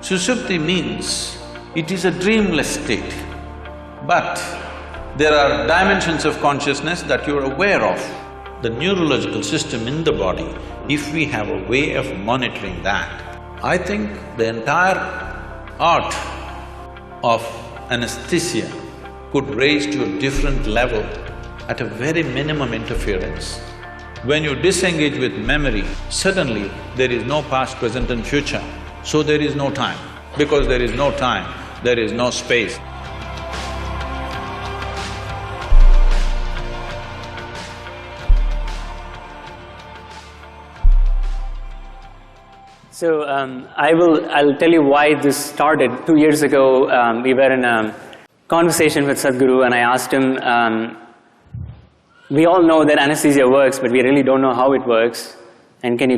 Sushupti means it is a dreamless state, but there are dimensions of consciousness that you're aware of. The neurological system in the body, if we have a way of monitoring that, I think the entire art of anesthesia could raise to a different level at a very minimum interference. When you disengage with memory, suddenly there is no past, present and future, so there is no time. Because there is no time, there is no space. So I'll tell you why this started. 2 years ago, we were in a conversation with Sadhguru, and I asked him, we all know that anesthesia works, but we really don't know how it works, and can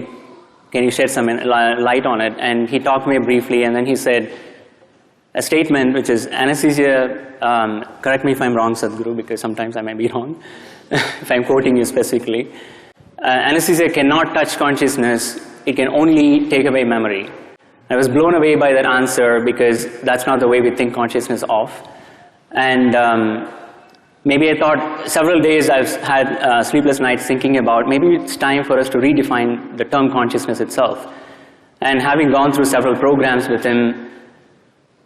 you shed some light on it? And he talked to me briefly, and then he said a statement which is, anesthesia, correct me if I'm wrong, Sadhguru, because sometimes I might be wrong, if I'm quoting you specifically, anesthesia cannot touch consciousness, it can only take away memory. I was blown away by that answer because that's not the way we think consciousness of. And maybe I thought, several days I've had sleepless nights thinking about maybe it's time for us to redefine the term consciousness itself. And having gone through several programs with him,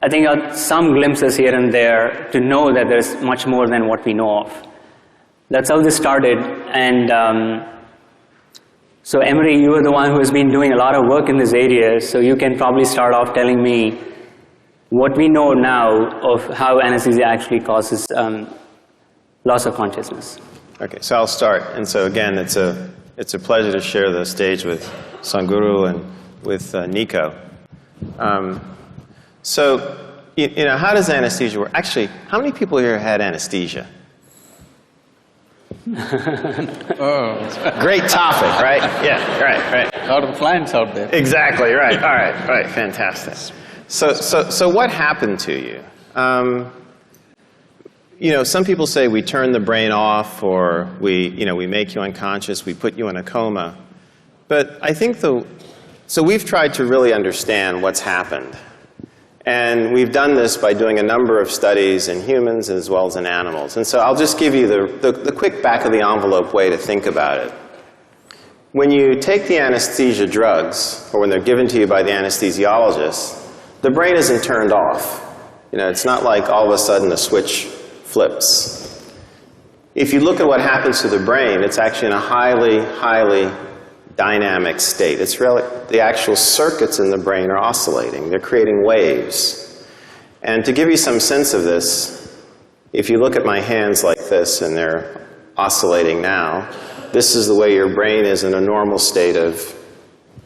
I think I got some glimpses here and there to know that there's much more than what we know of. That's how this started. And so Emery, you are the one who has been doing a lot of work in this area, so you can probably start off telling me what we know now of how anesthesia actually causes loss of consciousness. Okay, so I'll start. And so again, it's a pleasure to share the stage with Sadhguru and with Nico. So, you know, how does anesthesia work? Actually, how many people here had anesthesia? Oh. Great topic, right? Yeah, right. A lot of clients out there. Exactly, right. All right, fantastic. So what happened to you? You know, some people say we turn the brain off, or we make you unconscious, we put you in a coma. But I think so we've tried to really understand what's happened. And we've done this by doing a number of studies in humans as well as in animals. And so I'll just give you the quick back-of-the-envelope way to think about it. When you take the anesthesia drugs, or when they're given to you by the anesthesiologist, the brain isn't turned off. You know, it's not like all of a sudden a switch flips. If you look at what happens to the brain, it's actually in a highly dynamic state. It's really, the actual circuits in the brain are oscillating. They're creating waves. And to give you some sense of this, if you look at my hands like this, and they're oscillating now, this is the way your brain is in a normal state of,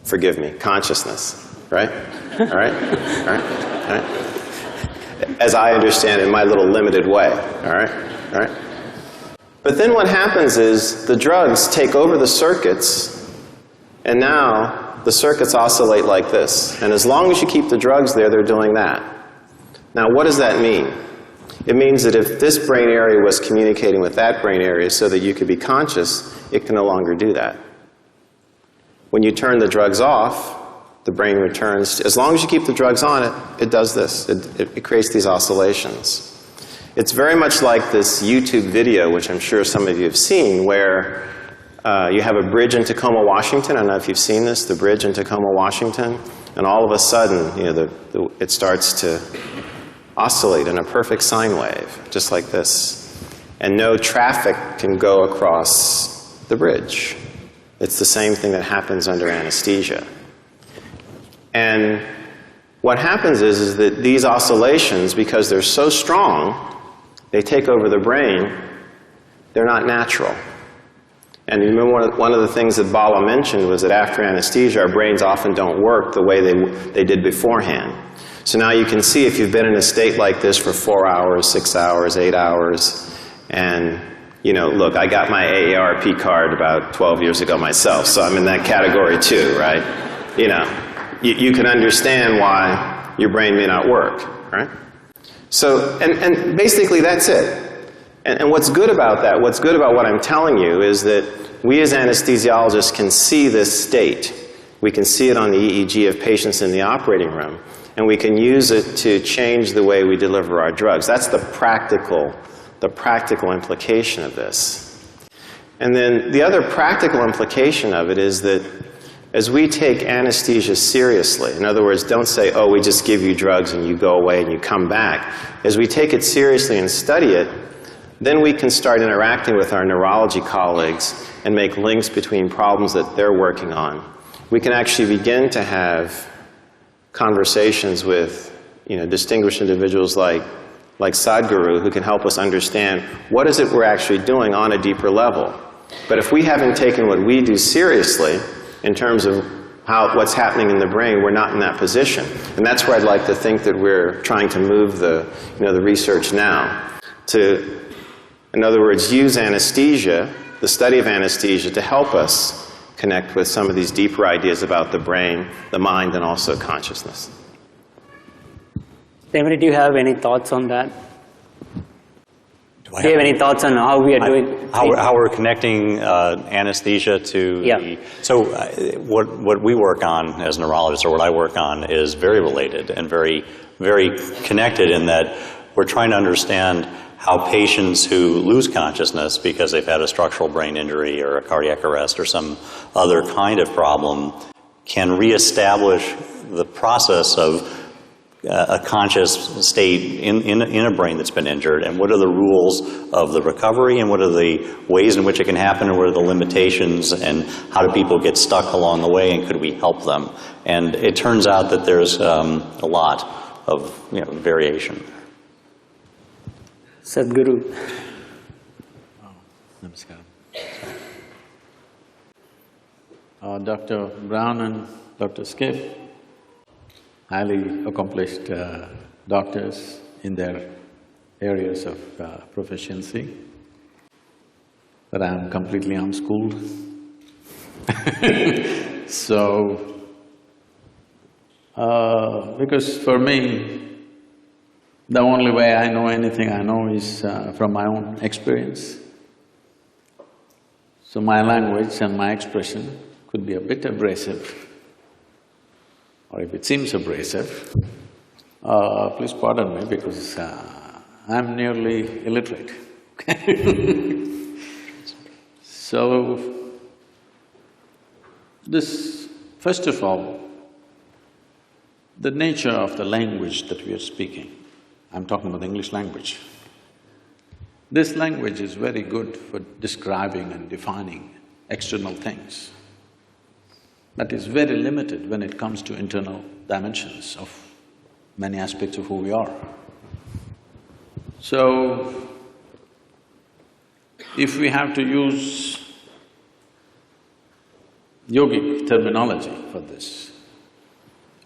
forgive me, consciousness, right? All right? As I understand it in my little limited way, all right? But then what happens is the drugs take over the circuits, and now the circuits oscillate like this. And as long as you keep the drugs there, they're doing that. Now, what does that mean? It means that if this brain area was communicating with that brain area so that you could be conscious, it can no longer do that. When you turn the drugs off, the brain returns. As long as you keep the drugs on, it does this. It creates these oscillations. It's very much like this YouTube video, which I'm sure some of you have seen, where you have a bridge in Tacoma, Washington. I don't know if you've seen this, the bridge in Tacoma, Washington. And all of a sudden, you know, it starts to oscillate in a perfect sine wave, just like this. And no traffic can go across the bridge. It's the same thing that happens under anesthesia. And what happens is that these oscillations, because they're so strong, they take over the brain, they're not natural. And you remember one of the things that Bala mentioned was that after anesthesia, our brains often don't work the way they did beforehand. So now you can see if you've been in a state like this for 4 hours, 6 hours, 8 hours, and, you know, look, I got my AARP card about 12 years ago myself, so I'm in that category too, right? You know, you can understand why your brain may not work, right? So, and basically that's it. And what's good about that, what's good about what I'm telling you is that we as anesthesiologists can see this state. We can see it on the EEG of patients in the operating room. and we can use it to change the way we deliver our drugs. That's the practical implication of this. And then the other practical implication of it is that as we take anesthesia seriously, in other words, don't say, oh, we just give you drugs and you go away and you come back. As we take it seriously and study it, then we can start interacting with our neurology colleagues and make links between problems that they're working on. We can actually begin to have conversations with, distinguished individuals like Sadhguru, who can help us understand what is it we're actually doing on a deeper level. But if we haven't taken what we do seriously in terms of what's happening in the brain, we're not in that position. And that's where I'd like to think that we're trying to move the research now to, in other words, use anesthesia, the study of anesthesia, to help us connect with some of these deeper ideas about the brain, the mind, and also consciousness. David, do you have any thoughts on that? Do you have any thoughts on how we are doing? How we're connecting anesthesia to the... So what we work on as neurologists, or what I work on, is very related and very, very connected in that we're trying to understand how patients who lose consciousness because they've had a structural brain injury or a cardiac arrest or some other kind of problem can reestablish the process of a conscious state in a brain that's been injured, and what are the rules of the recovery, and what are the ways in which it can happen, and what are the limitations, and how do people get stuck along the way, and could we help them? And it turns out that there's a lot of variation. Sadhguru. Namaskaram. Dr. Brown and Dr. Skip, highly accomplished doctors in their areas of proficiency, but I'm completely unschooled. So, because for me, the only way I know anything I know is from my own experience. So my language and my expression could be a bit abrasive, or if it seems abrasive, please pardon me because I'm nearly illiterate. So, first of all, the nature of the language that we are speaking, I'm talking about the English language. This language is very good for describing and defining external things, but is very limited when it comes to internal dimensions of many aspects of who we are. So, if we have to use yogic terminology for this,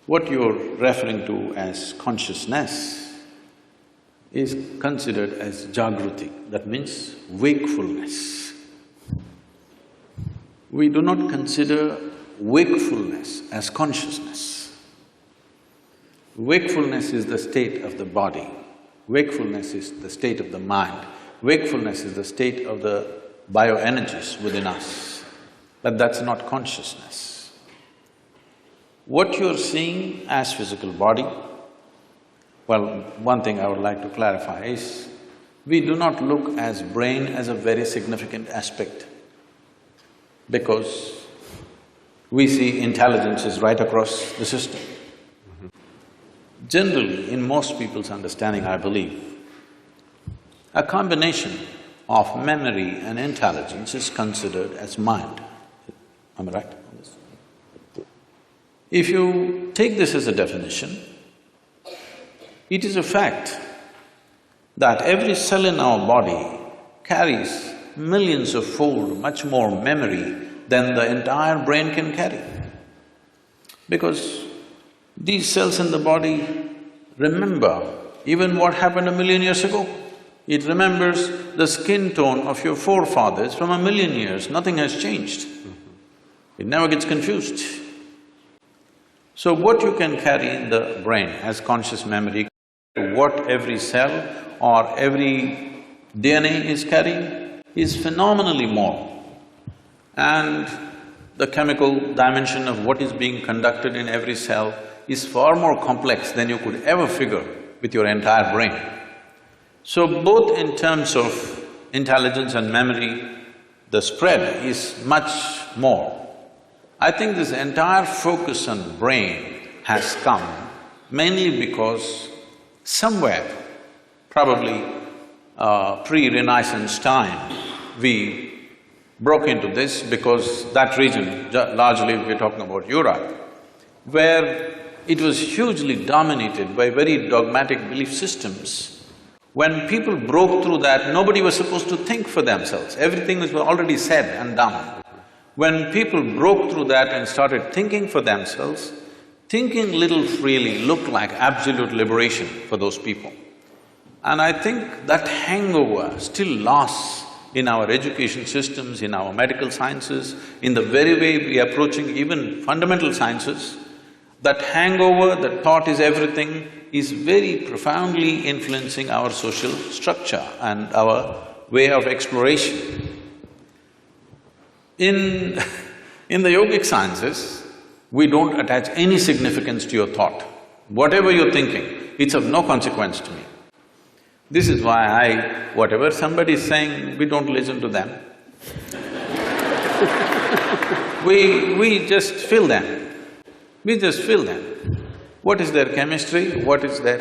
what you're referring to as consciousness is considered as jagruti, that means wakefulness. We do not consider wakefulness as consciousness. Wakefulness is the state of the body, wakefulness is the state of the mind, wakefulness is the state of the bioenergies within us, but that's not consciousness. What you're seeing as physical body, well, one thing I would like to clarify is, we do not look as brain as a very significant aspect, because we see intelligence is right across the system. Generally, in most people's understanding, I believe, a combination of memory and intelligence is considered as mind. Am I right on this? If you take this as a definition, it is a fact that every cell in our body carries millions of fold much more memory than the entire brain can carry. Because these cells in the body remember even what happened 1,000,000 years ago. It remembers the skin tone of your forefathers from 1,000,000 years, nothing has changed. It never gets confused. So what you can carry in the brain as conscious memory, what every cell or every DNA is carrying is phenomenally more. And the chemical dimension of what is being conducted in every cell is far more complex than you could ever figure with your entire brain. So both in terms of intelligence and memory, the spread is much more. I think this entire focus on brain has come mainly because somewhere, probably pre-Renaissance time, we broke into this because that region, largely we're talking about Europe, where it was hugely dominated by very dogmatic belief systems. When people broke through that, nobody was supposed to think for themselves, everything was already said and done. When people broke through that and started thinking for themselves, thinking little freely looked like absolute liberation for those people. And I think that hangover still lasts in our education systems, in our medical sciences, in the very way we are approaching even fundamental sciences. That hangover, that thought is everything, is very profoundly influencing our social structure and our way of exploration. In the yogic sciences, we don't attach any significance to your thought. Whatever you're thinking, it's of no consequence to me. This is why whatever somebody is saying, we don't listen to them. We just feel them. We just feel them. What is their chemistry, what is their…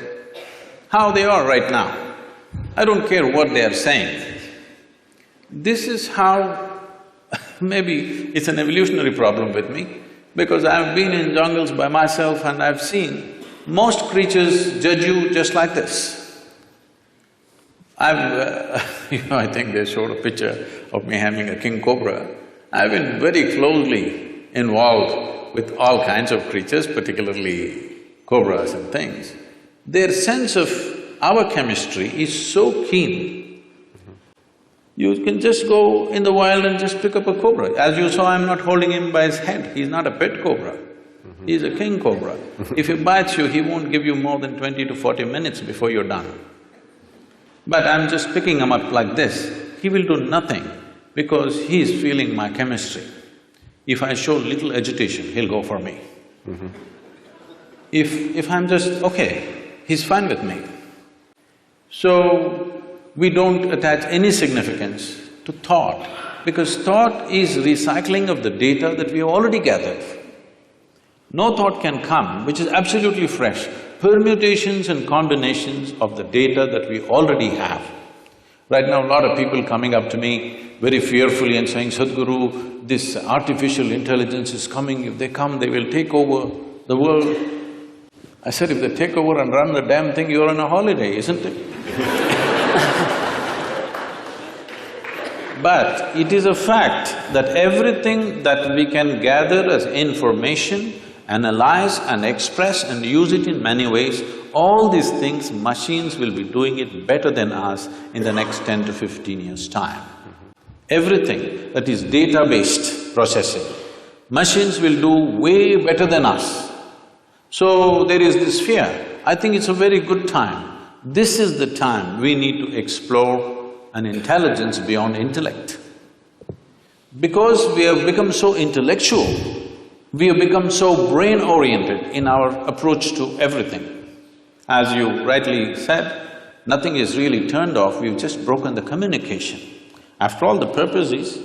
how they are right now. I don't care what they are saying. This is how… maybe it's an evolutionary problem with me, because I've been in jungles by myself and I've seen most creatures judge you just like this. I think they showed a picture of me having a king cobra. I've been very closely involved with all kinds of creatures, particularly cobras and things. Their sense of our chemistry is so keen. You can just go in the wild and just pick up a cobra. As you saw, I'm not holding him by his head, he's not a pet cobra. He's a king cobra. If he bites you, he won't give you more than 20 to 40 minutes before you're done. But I'm just picking him up like this, he will do nothing because he is feeling my chemistry. If I show little agitation, he'll go for me. If I'm just, okay, he's fine with me. So, we don't attach any significance to thought, because thought is recycling of the data that we have already gathered. No thought can come which is absolutely fresh. Permutations and combinations of the data that we already have. Right now, a lot of people coming up to me very fearfully and saying, Sadhguru, this artificial intelligence is coming, if they come, they will take over the world. I said, if they take over and run the damn thing, you're on a holiday, isn't it? But it is a fact that everything that we can gather as information, analyze and express and use it in many ways, all these things, machines will be doing it better than us in the next 10 to 15 years' time. Everything that is data-based processing, machines will do way better than us. So there is this fear. I think it's a very good time. This is the time we need to explore an intelligence beyond intellect. Because we have become so intellectual, we have become so brain-oriented in our approach to everything. As you rightly said, nothing is really turned off, we've just broken the communication. After all, the purpose is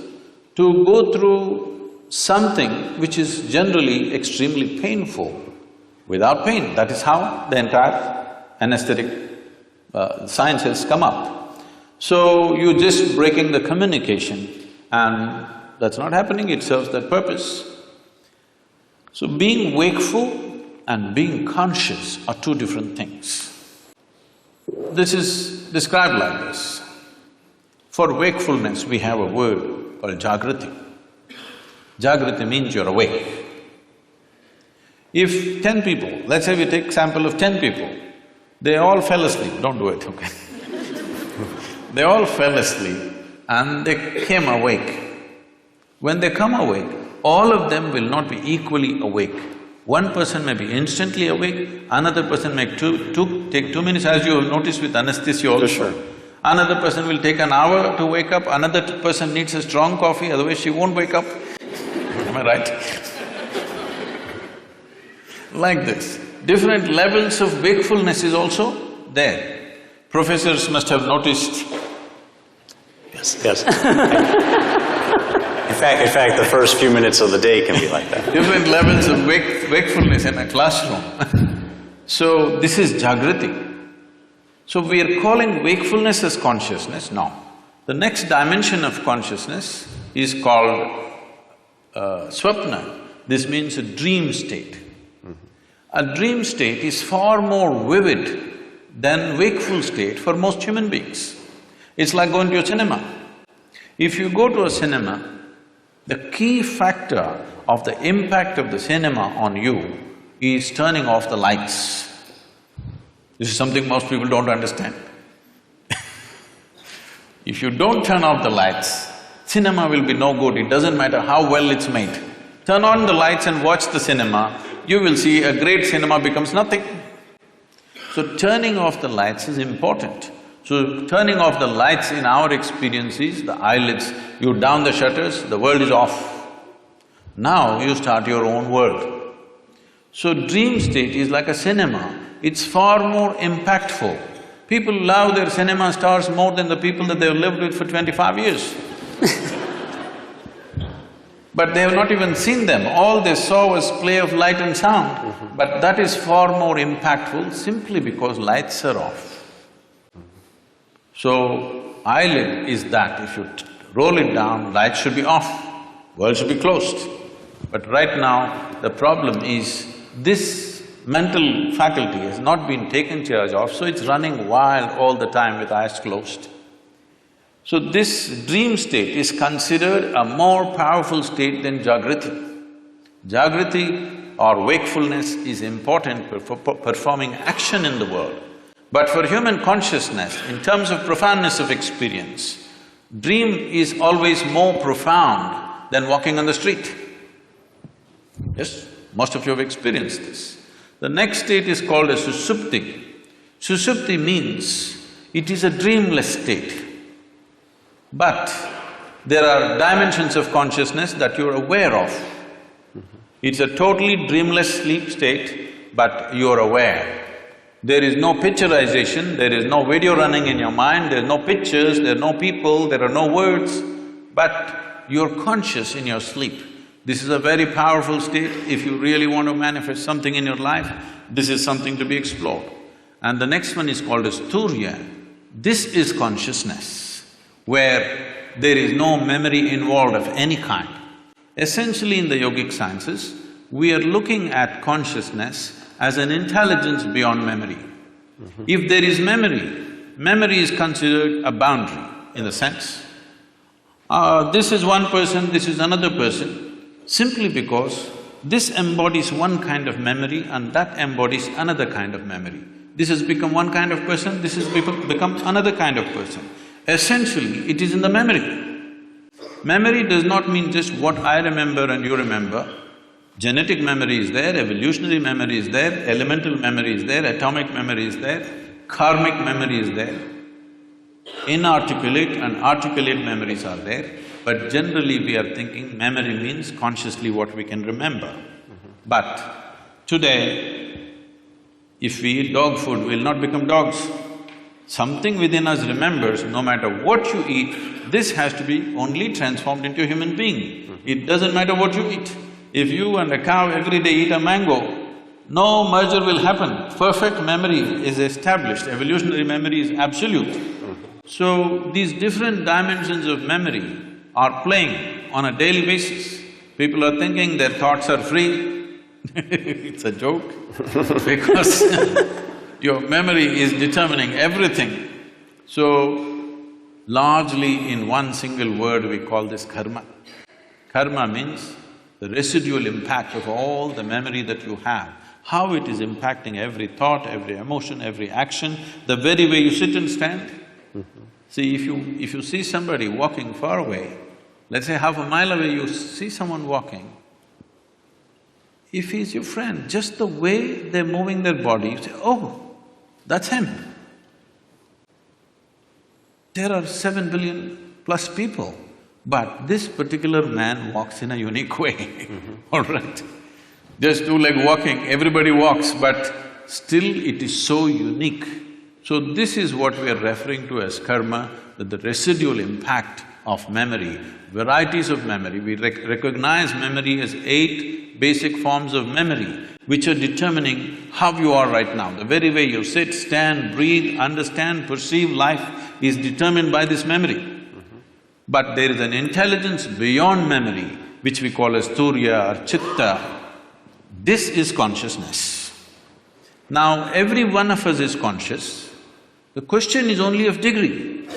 to go through something which is generally extremely painful without pain. That is how the entire anesthetic science has come up. So, you're just breaking the communication and that's not happening, it serves that purpose. So, being wakeful and being conscious are two different things. This is described like this. For wakefulness, we have a word called Jagrati. Jagrati means you're awake. If 10 people, let's say we take sample of 10 people, they all fell asleep, don't do it, okay? They all fell asleep and they came awake. When they come awake, all of them will not be equally awake. One person may be instantly awake, another person may take 2 minutes, as you have noticed with anesthesia also. Sure. Another person will take an hour to wake up, another person needs a strong coffee, otherwise she won't wake up. Am I right? Like this. Different levels of wakefulness is also there. Professors must have noticed. Yes, yes. In fact, the first few minutes of the day can be like that. Different levels of wakefulness in a classroom. So, this is Jagriti. So, we are calling wakefulness as consciousness? No. The next dimension of consciousness is called Swapna. This means a dream state. A dream state is far more vivid than wakeful state for most human beings. It's like going to a cinema. If you go to a cinema, the key factor of the impact of the cinema on you is turning off the lights. This is something most people don't understand. If you don't turn off the lights, cinema will be no good, it doesn't matter how well it's made. Turn on the lights and watch the cinema, you will see a great cinema becomes nothing. So turning off the lights is important. So turning off the lights in our experience is the eyelids, you down the shutters, the world is off. Now you start your own world. So dream state is like a cinema, it's far more impactful. People love their cinema stars more than the people that they've lived with for 25 years. But they have not even seen them, all they saw was play of light and sound. But that is far more impactful simply because lights are off. So, eyelid is that, if you roll it down, light should be off, world should be closed. But right now, the problem is this mental faculty has not been taken charge of, so it's running wild all the time with eyes closed. So this dream state is considered a more powerful state than Jagriti. Jagriti or wakefulness is important for performing action in the world. But for human consciousness, in terms of profoundness of experience, dream is always more profound than walking on the street. Yes, most of you have experienced this. The next state is called a Susupti. Susupti means it is a dreamless state. But there are dimensions of consciousness that you're aware of. It's a totally dreamless sleep state, but you're aware. There is no picturization, there is no video running in your mind, there are no pictures, there are no people, there are no words, but you're conscious in your sleep. This is a very powerful state. If you really want to manifest something in your life, this is something to be explored. And the next one is called as Turya. This is consciousness, where there is no memory involved of any kind. Essentially in the yogic sciences, we are looking at consciousness as an intelligence beyond memory. If there is memory, memory is considered a boundary in the sense, this is one person, this is another person, simply because this embodies one kind of memory and that embodies another kind of memory. This has become one kind of person, this has become another kind of person. Essentially, it is in the memory. Memory does not mean just what I remember and you remember. Genetic memory is there, evolutionary memory is there, elemental memory is there, atomic memory is there, karmic memory is there. Inarticulate and articulate memories are there, but generally we are thinking memory means consciously what we can remember. But today, if we eat dog food, we'll not become dogs. Something within us remembers, no matter what you eat, this has to be only transformed into a human being. It doesn't matter what you eat. If you and a cow every day eat a mango, no merger will happen. Perfect memory is established, evolutionary memory is absolute. So, these different dimensions of memory are playing on a daily basis. People are thinking their thoughts are free. It's a joke because your memory is determining everything. So, largely in one single word we call this karma. Karma means the residual impact of all the memory that you have, how it is impacting every thought, every emotion, every action, the very way you sit and stand. See, if you see somebody walking far away, let's say half a mile away you see someone walking, if he's your friend, just the way they're moving their body, you say, oh, that's him. There are 7 billion plus people, but this particular man walks in a unique way, all right? Just two-leg walking, everybody walks, but still it is so unique. So this is what we are referring to as karma, that the residual impact of memory, varieties of memory. We recognize memory as 8 basic forms of memory, which are determining how you are right now. The very way you sit, stand, breathe, understand, perceive life is determined by this memory. But there is an intelligence beyond memory, which we call as Turiya or Chitta. This is consciousness. Now, every one of us is conscious. The question is only of degree.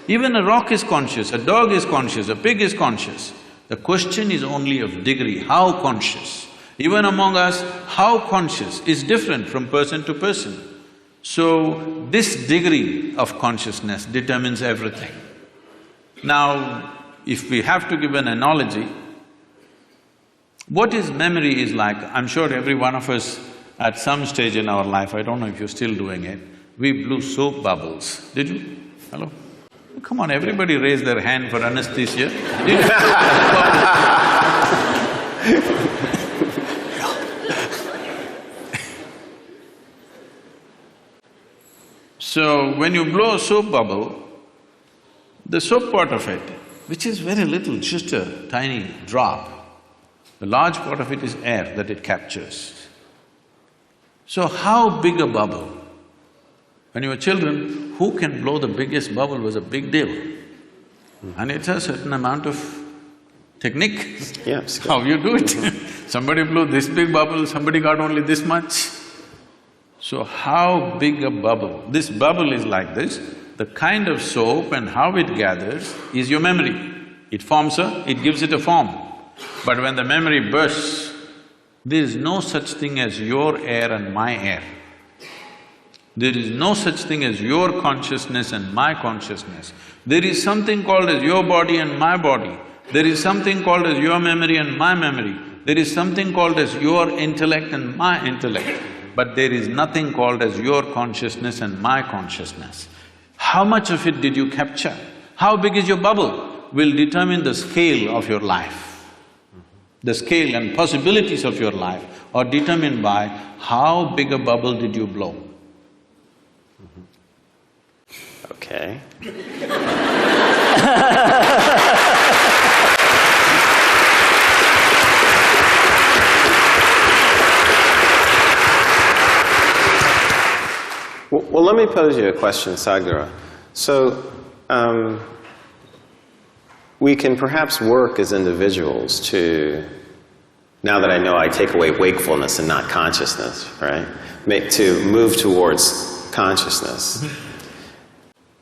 Even a rock is conscious, a dog is conscious, a pig is conscious. The question is only of degree, how conscious. Even among us, how conscious is different from person to person. So, this degree of consciousness determines everything. Now, if we have to give an analogy, what is memory is like, I'm sure every one of us at some stage in our life, I don't know if you're still doing it, we blew soap bubbles. Did you? Hello? Come on, everybody raise their hand for anesthesia. Did you? So, when you blow a soap bubble, the soap part of it, which is very little, just a tiny drop, the large part of it is air that it captures. So how big a bubble? When you were children, who can blow the biggest bubble was a big deal. And it's a certain amount of technique. Yes. How you do it. Somebody blew this big bubble, somebody got only this much. So how big a bubble? This bubble is like this. The kind of soap and how it gathers is your memory. It forms it gives it a form. But when the memory bursts, there is no such thing as your air and my air. There is no such thing as your consciousness and my consciousness. There is something called as your body and my body. There is something called as your memory and my memory. There is something called as your intellect and my intellect. But there is nothing called as your consciousness and my consciousness. How much of it did you capture? How big is your bubble will determine the scale of your life. The scale and possibilities of your life are determined by how big a bubble did you blow. Okay. Well, let me pose you a question, Sadhguru. So, we can perhaps work as individuals to, now that I know I take away wakefulness and not consciousness, right? To move towards consciousness.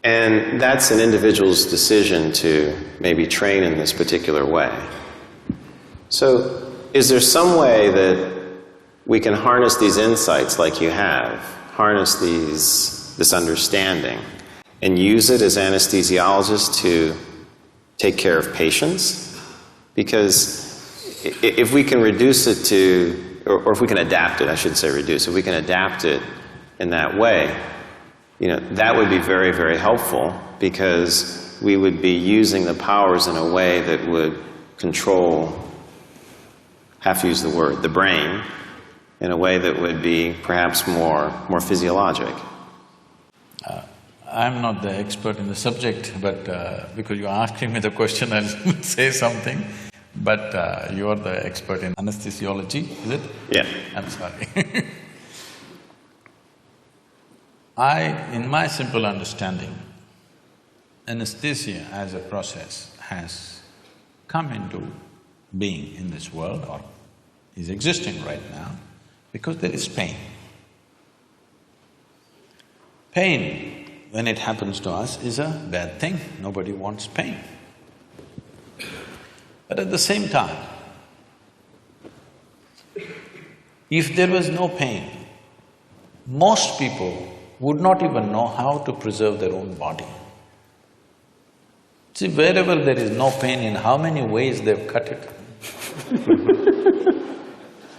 And that's an individual's decision to maybe train in this particular way. So, is there some way that we can harness these insights like you have, harness this understanding, and use it as anesthesiologists to take care of patients? Because if we can reduce it to, or if we can adapt it, I should say reduce, if we can adapt it in that way, that would be very, very helpful, because we would be using the powers in a way that would control, have to use the word, the brain, in a way that would be perhaps more physiologic. I'm not the expert in the subject, but because you're asking me the question, I'll say something. But you're the expert in anesthesiology, is it? Yeah. I'm sorry. in my simple understanding, anesthesia as a process has come into being in this world, or is existing right now, because there is pain. Pain, when it happens to us, is a bad thing. Nobody wants pain. But at the same time, if there was no pain, most people would not even know how to preserve their own body. See, wherever there is no pain, in how many ways they've cut it.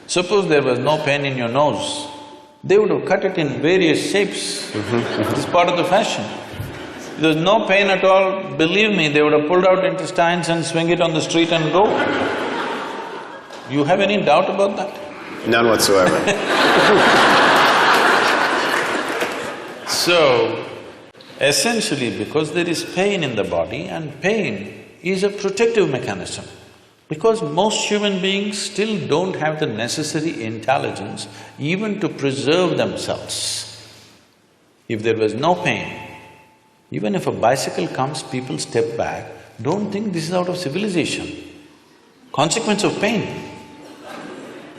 Suppose there was no pain in your nose, they would have cut it in various shapes. It's part of the fashion. If there's no pain at all, believe me, they would have pulled out intestines and swing it on the street and go. You have any doubt about that? None whatsoever. So, essentially because there is pain in the body, and pain is a protective mechanism. Because most human beings still don't have the necessary intelligence even to preserve themselves. If there was no pain, even if a bicycle comes, people step back, don't think this is out of civilization. Consequence of pain.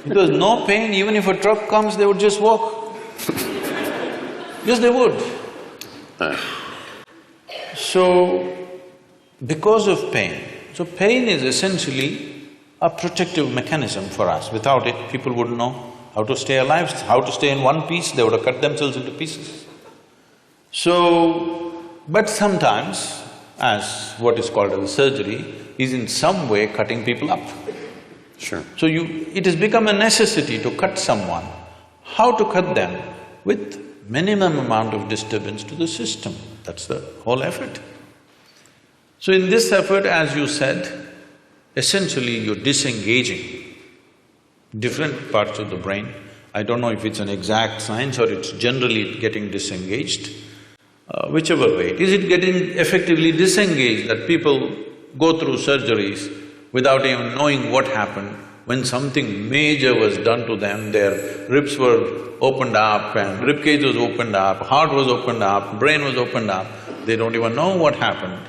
Because no pain, even if a truck comes, they would just walk. Yes, they would. So, because of pain, so pain is essentially a protective mechanism for us. Without it, people wouldn't know how to stay alive, how to stay in one piece, they would have cut themselves into pieces. So, but sometimes, as what is called as surgery, is in some way cutting people up. Sure. So it has become a necessity to cut someone. How to cut them? With minimum amount of disturbance to the system. That's the whole effort. So in this effort, as you said, essentially you're disengaging different parts of the brain. I don't know if it's an exact science or it's generally getting disengaged. Whichever way, is it getting effectively disengaged that people go through surgeries without even knowing what happened? When something major was done to them, their ribs were opened up and ribcage was opened up, heart was opened up, brain was opened up, they don't even know what happened.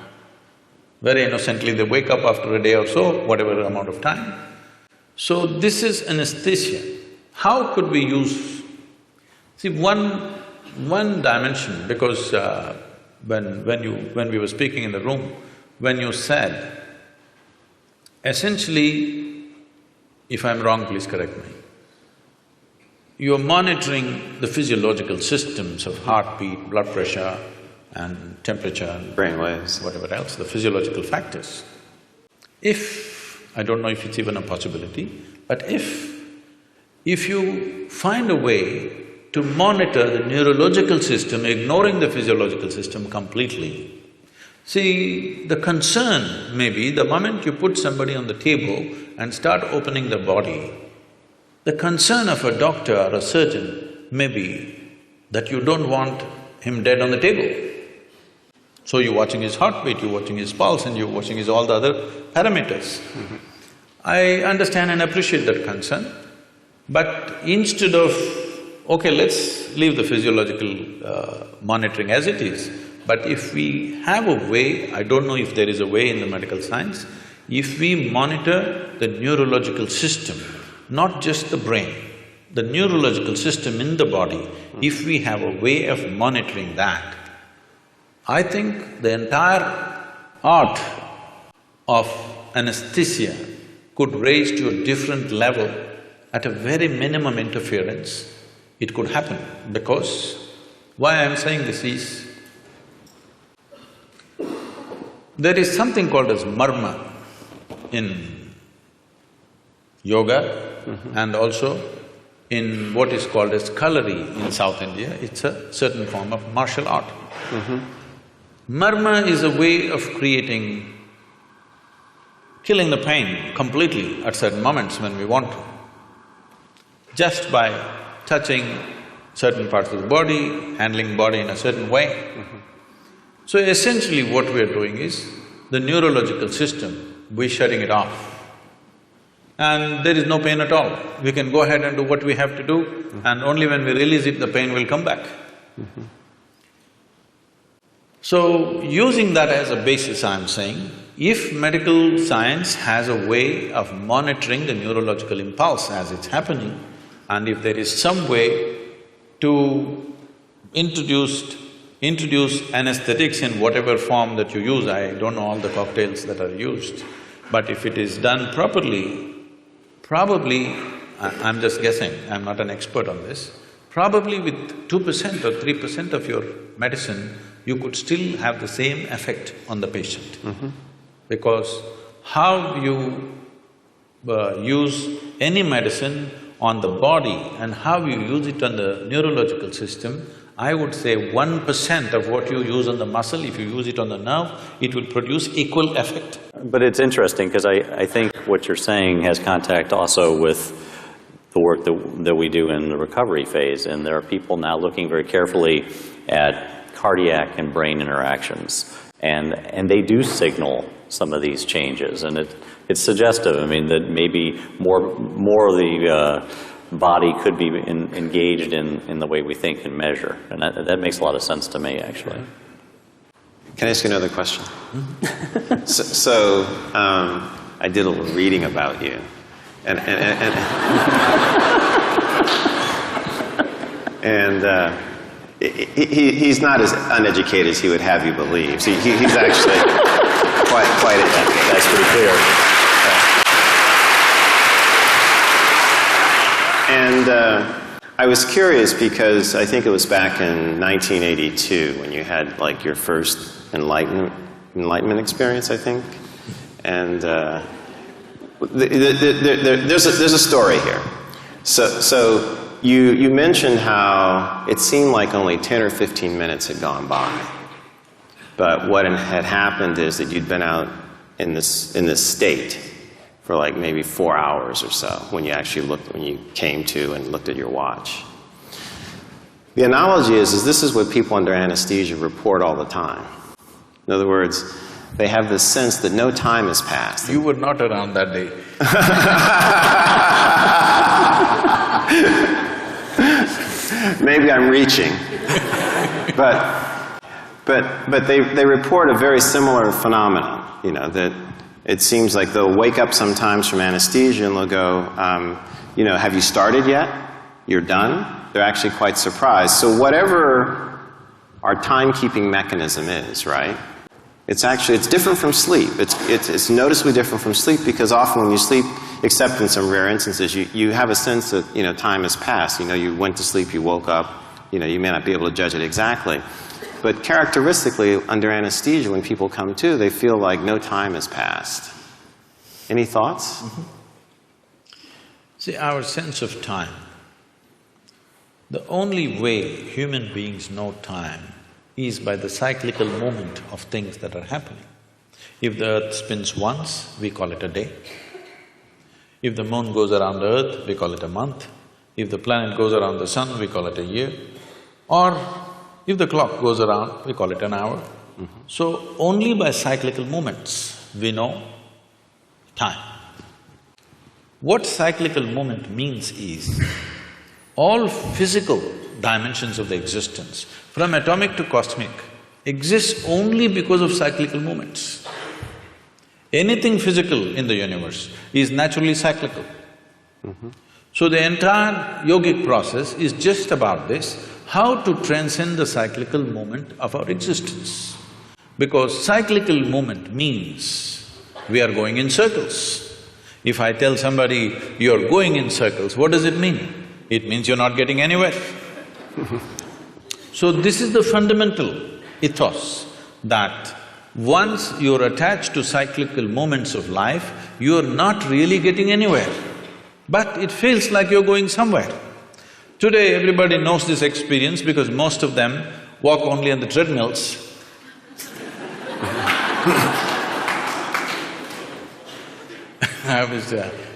Very innocently, they wake up after a day or so, whatever amount of time. So this is anesthesia. How could we use… See, one dimension, because when we were speaking in the room, when you said, essentially, if I'm wrong, please correct me, you're monitoring the physiological systems of heartbeat, blood pressure and temperature, Brain waves. whatever else, the physiological factors. If… I don't know if it's even a possibility, but if you find a way to monitor the neurological system, ignoring the physiological system completely. See, the concern may be the moment you put somebody on the table and start opening the body, the concern of a doctor or a surgeon may be that you don't want him dead on the table. So you're watching his heartbeat, you're watching his pulse and you're watching his all the other parameters. I understand and appreciate that concern, but instead of… okay, let's leave the physiological monitoring as it is, but if we have a way, I don't know if there is a way in the medical science, if we monitor the neurological system, not just the brain, the neurological system in the body, if we have a way of monitoring that, I think the entire art of anesthesia could raise to a different level at a very minimum interference. It could happen because why I'm saying this is, there is something called as marma in yoga and also in what is called as kalari in South India. It's a certain form of martial art. Marma is a way of killing the pain completely at certain moments when we want to, just by touching certain parts of the body, handling body in a certain way. So essentially what we're doing is, the neurological system, we're shutting it off. And there is no pain at all. We can go ahead and do what we have to do, and only when we release it, the pain will come back. So, using that as a basis, I'm saying, if medical science has a way of monitoring the neurological impulse as it's happening, and if there is some way to introduce anesthetics in whatever form that you use, I don't know all the cocktails that are used, but if it is done properly, probably, I'm just guessing, I'm not an expert on this, probably with 2% or 3% of your medicine, you could still have the same effect on the patient. Because how you use any medicine on the body and how you use it on the neurological system, I would say 1% of what you use on the muscle, if you use it on the nerve, it will produce equal effect. But it's interesting, because I think what you're saying has contact also with the work that we do in the recovery phase, and there are people now looking very carefully at cardiac and brain interactions. And they do signal some of these changes, and it's suggestive. I mean, that maybe more of the body could be engaged in the way we think and measure, and that makes a lot of sense to me, actually. Can I ask you another question? So I did a little reading about you, and he's not as uneducated as he would have you believe. See, he's actually quite educated. That's pretty clear. And I was curious because I think it was back in 1982 when you had like your first enlightenment experience, I think. And there's a story here. So you mentioned how it seemed like only 10 or 15 minutes had gone by. But what had happened is that you'd been out in this state for like maybe 4 hours or so when you came to and looked at your watch. The analogy is this is what people under anesthesia report all the time. In other words, they have this sense that no time has passed. You were not around that day. Maybe I'm reaching. But they report a very similar phenomenon, you know, that it seems like they'll wake up sometimes from anesthesia and they'll go, you know, have you started yet? You're done? They're actually quite surprised. So whatever our timekeeping mechanism is, right? It's different from sleep. It's noticeably different from sleep because often when you sleep, except in some rare instances, you have a sense that, you know, time has passed. You know, you went to sleep, you woke up, you know, you may not be able to judge it exactly. But characteristically, under anesthesia, when people come to, they feel like no time has passed. Any thoughts? Mm-hmm. See, our sense of time, the only way human beings know time is by the cyclical movement of things that are happening. If the earth spins once, we call it a day. If the moon goes around the earth, we call it a month. If the planet goes around the sun, we call it a year. Or if the clock goes around, we call it an hour. Mm-hmm. So only by cyclical movements we know time. What cyclical movement means is, all physical dimensions of the existence, from atomic to cosmic, exists only because of cyclical movements. Anything physical in the universe is naturally cyclical. Mm-hmm. So the entire yogic process is just about this, how to transcend the cyclical movement of our existence. Because cyclical movement means we are going in circles. If I tell somebody, you're going in circles, what does it mean? It means you're not getting anywhere. So this is the fundamental ethos, that once you're attached to cyclical moments of life, you're not really getting anywhere, but it feels like you're going somewhere. Today, everybody knows this experience because most of them walk only on the treadmills.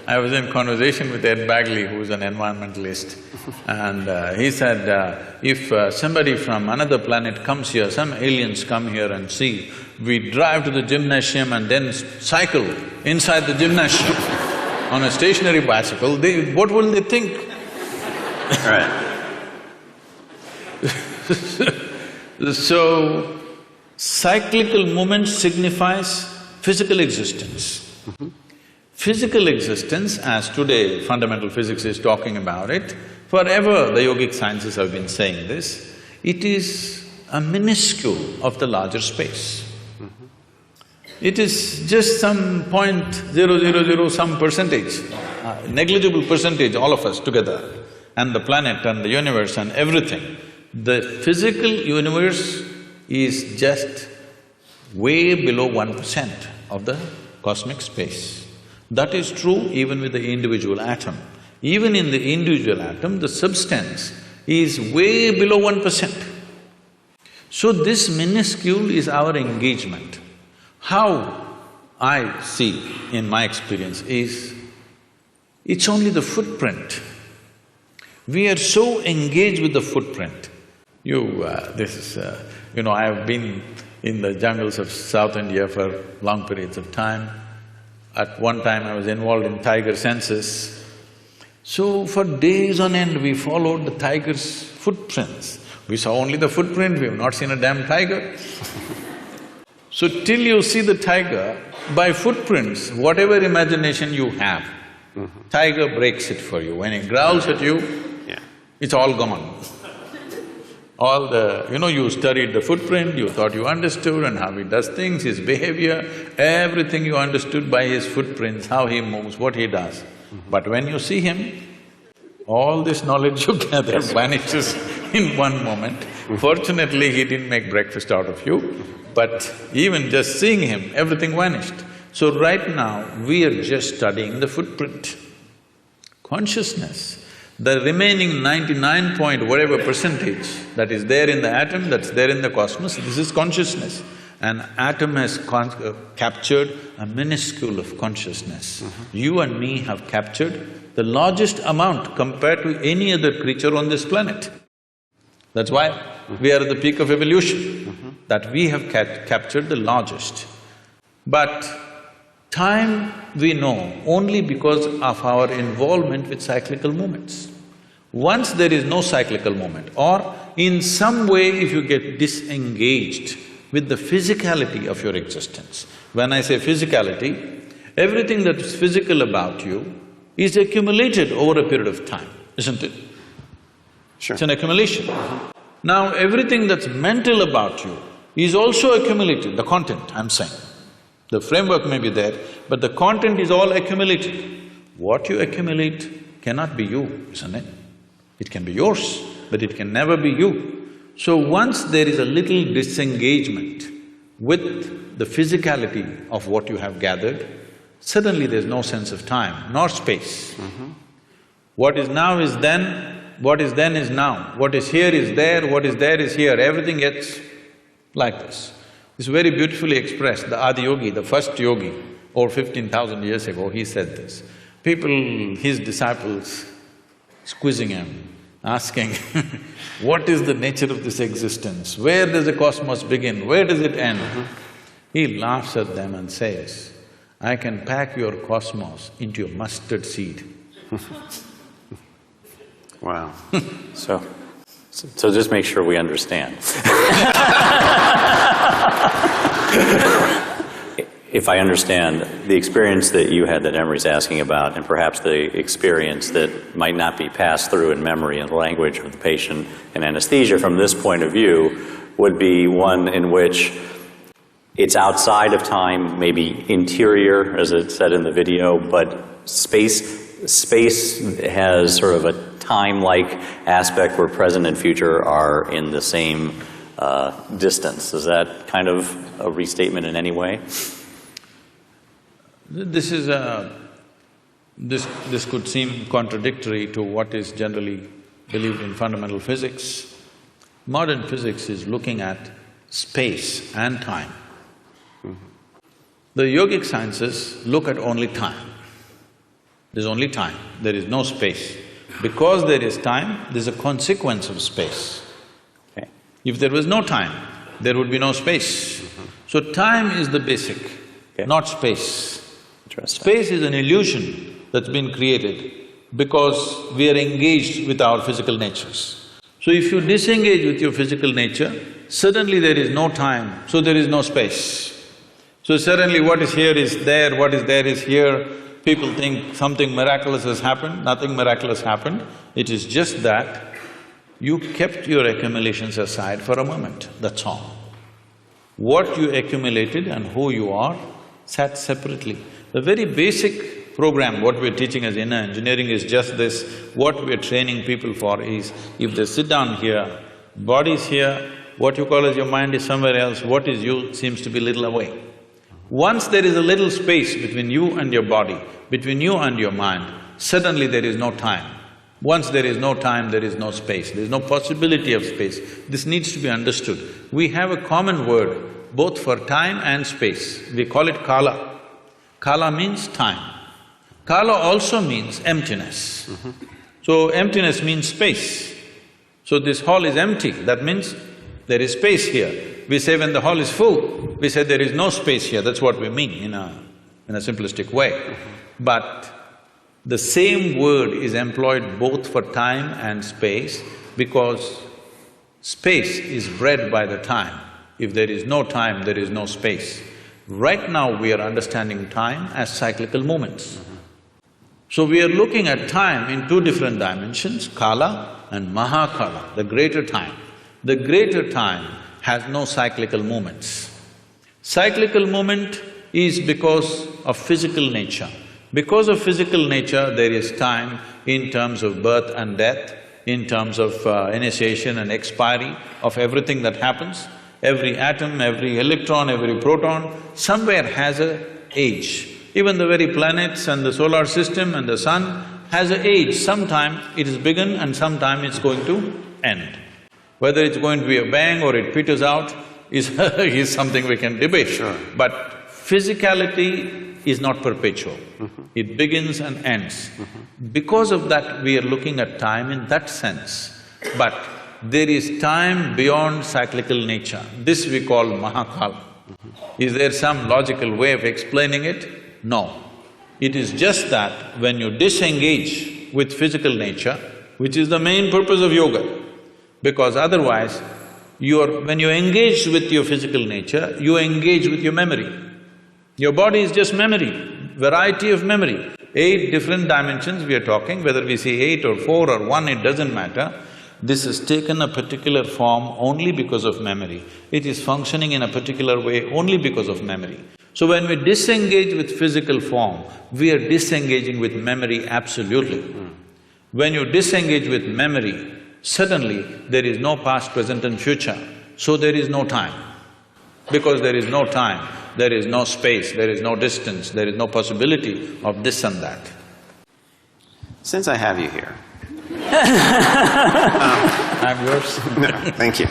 I was in conversation with Ed Bagley, who's an environmentalist, and he said, if somebody from another planet comes here, some aliens come here and see, we drive to the gymnasium and then cycle inside the gymnasium on a stationary bicycle, what will they think? Right. So, cyclical movement signifies physical existence. Mm-hmm. Physical existence, as today fundamental physics is talking about it, forever the yogic sciences have been saying this, it is a minuscule of the larger space. Mm-hmm. It is just some 0.000 some percentage, negligible percentage, all of us together, and the planet and the universe and everything. The physical universe is just way below 1% of the cosmic space. That is true even with the individual atom. Even in the individual atom, the substance is way below 1%. So this minuscule is our engagement. How I see in my experience is, it's only the footprint. We are so engaged with the footprint I have been in the jungles of South India for long periods of time. At one time I was involved in tiger census. So for days on end we followed the tiger's footprints. We saw only the footprint, we have not seen a damn tiger. So till you see the tiger, by footprints, whatever imagination you have, tiger breaks it for you. When he growls at you, it's all gone. All the… you studied the footprint, you thought you understood and how he does things, his behavior, everything you understood by his footprints, how he moves, what he does. But when you see him, all this knowledge you gather vanishes in one moment. Fortunately, he didn't make breakfast out of you, but even just seeing him, everything vanished. So right now, we are just studying the footprint. Consciousness, the remaining 99 point whatever percentage that is there in the atom, that's there in the cosmos, this is consciousness. An atom has captured a minuscule of consciousness. You and me have captured the largest amount compared to any other creature on this planet. That's why we are at the peak of evolution, that we have captured the largest. But time we know only because of our involvement with cyclical movements. Once there is no cyclical movement, or in some way if you get disengaged with the physicality of your existence. When I say physicality, everything that is physical about you is accumulated over a period of time, isn't it? Sure. It's an accumulation. Now, everything that's mental about you is also accumulated, the content, I'm saying. The framework may be there, but the content is all accumulated. What you accumulate cannot be you, isn't it? It can be yours, but it can never be you. So once there is a little disengagement with the physicality of what you have gathered, suddenly there's no sense of time nor space. What is now is then, what is then is now, what is here is there, what is there is here, everything gets like this. It's very beautifully expressed. The Adi Yogi, the first yogi, over 15,000 years ago, he said this. People, his disciples, squeezing him, asking, what is the nature of this existence? Where does the cosmos begin? Where does it end? He laughs at them and says, I can pack your cosmos into a mustard seed. Wow. So just make sure we understand. If I understand, the experience that you had that Emery's asking about, and perhaps the experience that might not be passed through in memory and language of the patient in anesthesia from this point of view, would be one in which it's outside of time, maybe interior, as it said in the video, but space has sort of a time-like aspect where present and future are in the same distance. Is that kind of a restatement in any way? This could seem contradictory to what is generally believed in fundamental physics. Modern physics is looking at space and time. The yogic sciences look at only time. There's only time, there is no space. Because there is time, there's a consequence of space. Okay. If there was no time, there would be no space. So time is the basic, not space. Space is an illusion that's been created because we are engaged with our physical natures. So if you disengage with your physical nature, suddenly there is no time, so there is no space. So suddenly what is here is there, what is there is here. People think something miraculous has happened, nothing miraculous happened. It is just that you kept your accumulations aside for a moment, that's all. What you accumulated and who you are sat separately. The very basic program, what we're teaching as inner engineering is just this. What we're training people for is, if they sit down here, body's here, what you call as your mind is somewhere else, what is you seems to be little away. Once there is a little space between you and your body, between you and your mind, suddenly there is no time. Once there is no time, there is no space, there is no possibility of space. This needs to be understood. We have a common word both for time and space. We call it kala. Kala means time. Kala also means emptiness. So emptiness means space. So this hall is empty, that means there is space here. We say when the hall is full, we say there is no space here, that's what we mean in a simplistic way. But the same word is employed both for time and space because space is bred by the time. If there is no time, there is no space. Right now we are understanding time as cyclical movements. So we are looking at time in two different dimensions, Kala and Mahakala, the greater time. The greater time has no cyclical movements. Cyclical movement is because of physical nature. Because of physical nature, there is time in terms of birth and death, in terms of initiation and expiry of everything that happens. Every atom, every electron, every proton, somewhere has an age. Even the very planets and the solar system and the sun has an age. Sometime it is begun and sometime it's going to end. Whether it's going to be a bang or it peters out is is something we can debate. Sure. But physicality is not perpetual. It begins and ends. Because of that, we are looking at time in that sense. But there is time beyond cyclical nature. This we call Mahakala. Is there some logical way of explaining it? No. It is just that when you disengage with physical nature, which is the main purpose of yoga, because otherwise, when you engage with your physical nature, you engage with your memory. Your body is just memory, variety of memory. 8 different dimensions we are talking, whether we see 8 or 4 or 1, it doesn't matter. This has taken a particular form only because of memory. It is functioning in a particular way only because of memory. So when we disengage with physical form, we are disengaging with memory absolutely. When you disengage with memory, suddenly there is no past, present and future, so there is no time. Because there is no time, there is no space, there is no distance, there is no possibility of this and that. Since I have you here… I'm yours. No, thank you.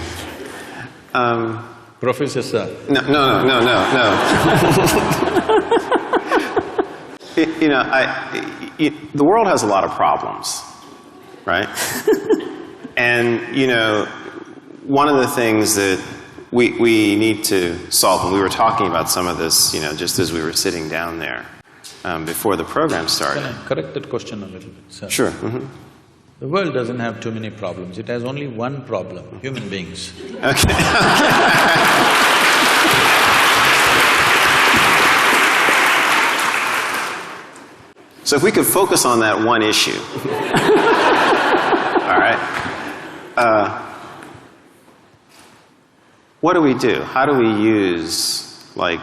Professor Sir. No. The world has a lot of problems, right? And, one of the things that we need to solve, and we were talking about some of this, just as we were sitting down there before the program started. Can I correct that question a little bit, sir? Sure. The world doesn't have too many problems, it has only one problem, human beings. Okay. So if we could focus on that one issue. All right? What do we do? How do we use, the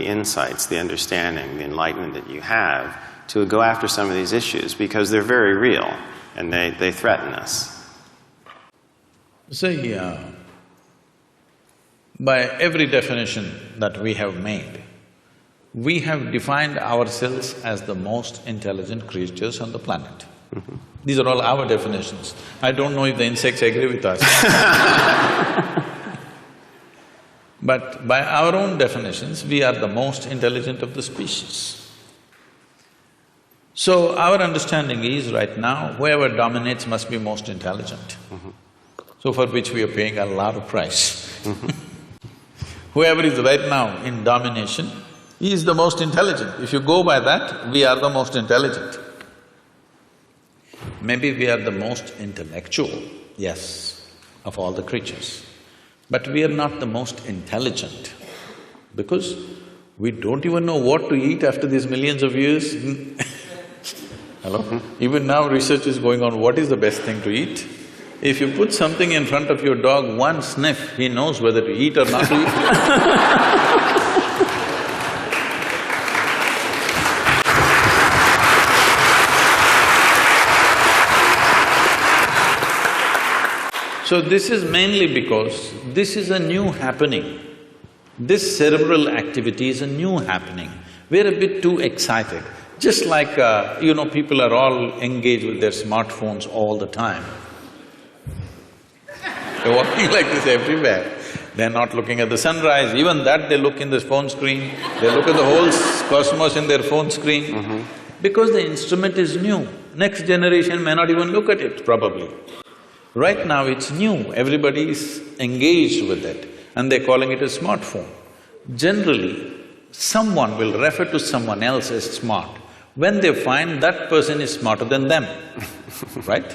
insights, the understanding, the enlightenment that you have to go after some of these issues? Because they're very real and they threaten us. See, by every definition that we have made, we have defined ourselves as the most intelligent creatures on the planet. These are all our definitions. I don't know if the insects agree with us. But by our own definitions, we are the most intelligent of the species. So our understanding is right now, whoever dominates must be most intelligent. So for which we are paying a lot of price. Whoever is right now in domination, he is the most intelligent. If you go by that, we are the most intelligent. Maybe we are the most intellectual, yes, of all the creatures. But we are not the most intelligent because we don't even know what to eat after these millions of years. Hello? Even now research is going on, what is the best thing to eat? If you put something in front of your dog, one sniff, he knows whether to eat or not to eat. So this is mainly because this is a new happening. This cerebral activity is a new happening. We're a bit too excited. Just like, people are all engaged with their smartphones all the time. They're walking like this everywhere. They're not looking at the sunrise, even that they look in the phone screen. They look at the whole cosmos in their phone screen. Because the instrument is new. Next generation may not even look at it, probably. Right now it's new, everybody is engaged with it and they're calling it a smartphone. Generally, someone will refer to someone else as smart when they find that person is smarter than them, right?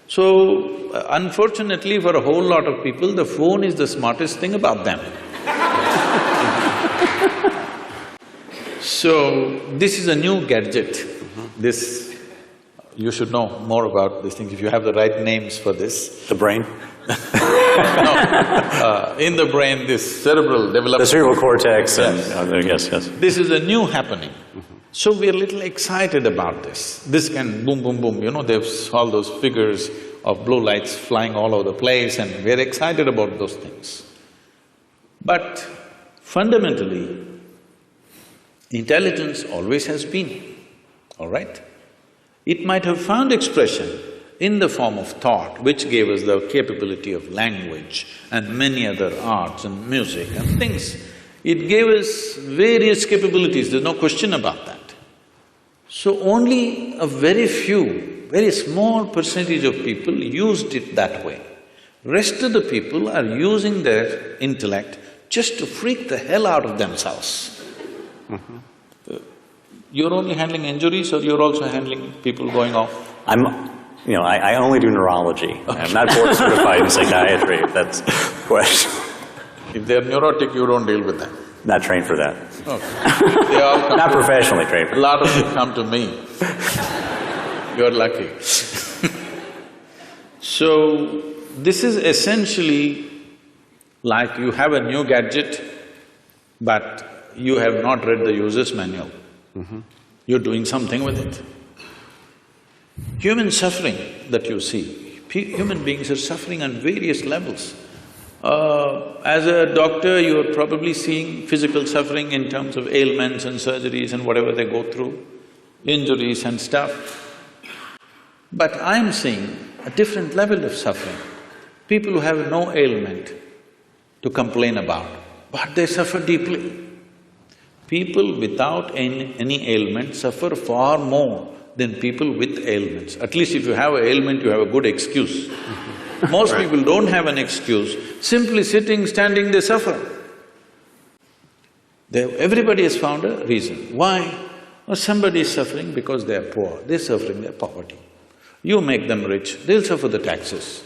So, unfortunately for a whole lot of people, the phone is the smartest thing about them. So, this is a new gadget. This… you should know more about these things if you have the right names for this. The brain? No, in the brain, this cerebral development… The cerebral cortex and… Yes. yes. This is a new happening. So we're a little excited about this. This can boom, boom, boom, you know, there's all those figures of blue lights flying all over the place and we're excited about those things. But fundamentally, intelligence always has been, all right? It might have found expression in the form of thought, which gave us the capability of language and many other arts and music and things. It gave us various capabilities, there's no question about that. So only a very few, very small percentage of people used it that way. Rest of the people are using their intellect just to freak the hell out of themselves. You're only handling injuries or you're also handling people going off? I only do neurology. Okay. I'm not board certified in psychiatry, if that's the question. If they're neurotic, you don't deal with them? Not trained for that. Okay. They all come not professionally trained for that. A lot of them come to me. You're lucky. So, this is essentially like you have a new gadget, but you have not read the user's manual. You're doing something with it. Human suffering that you see, human beings are suffering on various levels. As a doctor, you're probably seeing physical suffering in terms of ailments and surgeries and whatever they go through, injuries and stuff. But I'm seeing a different level of suffering. People who have no ailment to complain about, but they suffer deeply. People without any ailment suffer far more than people with ailments. At least if you have an ailment, you have a good excuse. Most people don't have an excuse, simply sitting, standing, they suffer. Everybody has found a reason. Why? Well, somebody is suffering because they are poor, they're suffering their poverty. You make them rich, they'll suffer the taxes.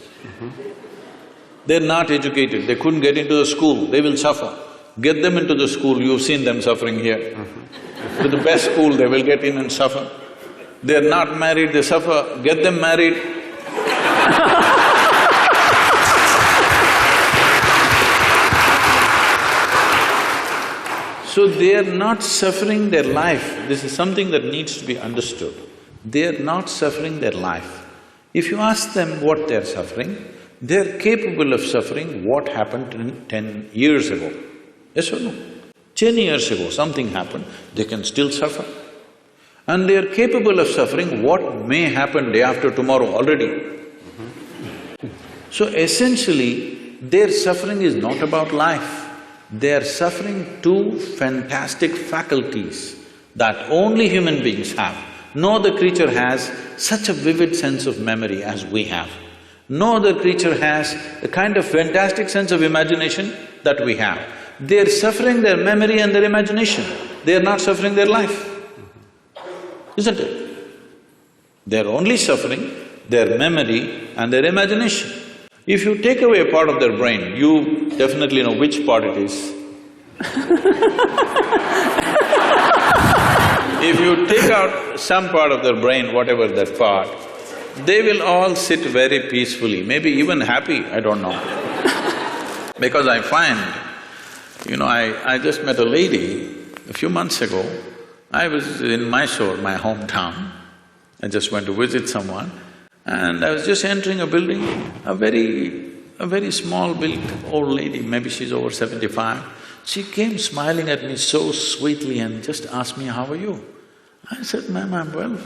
They're not educated, they couldn't get into the school, they will suffer. Get them into the school, you've seen them suffering here. To the best school, they will get in and suffer. They're not married, they suffer, get them married. So they're not suffering their life, this is something that needs to be understood. They're not suffering their life. If you ask them what they're suffering, they're capable of suffering what happened 10 years ago. Yes or no? 10 years ago something happened, they can still suffer. And they are capable of suffering what may happen day after tomorrow already. So essentially, their suffering is not about life. They are suffering two fantastic faculties that only human beings have. No other creature has such a vivid sense of memory as we have. No other creature has the kind of fantastic sense of imagination that we have. They're suffering their memory and their imagination, they're not suffering their life, isn't it? They're only suffering their memory and their imagination. If you take away a part of their brain, you definitely know which part it is. If you take out some part of their brain, whatever that part, they will all sit very peacefully, maybe even happy, I don't know. Because I find, I just met a lady a few months ago. I was in Mysore, my hometown. I just went to visit someone and I was just entering a building, a very small built old lady, maybe she's over 75. She came smiling at me so sweetly and just asked me, "How are you?" I said, "Ma'am, I'm well.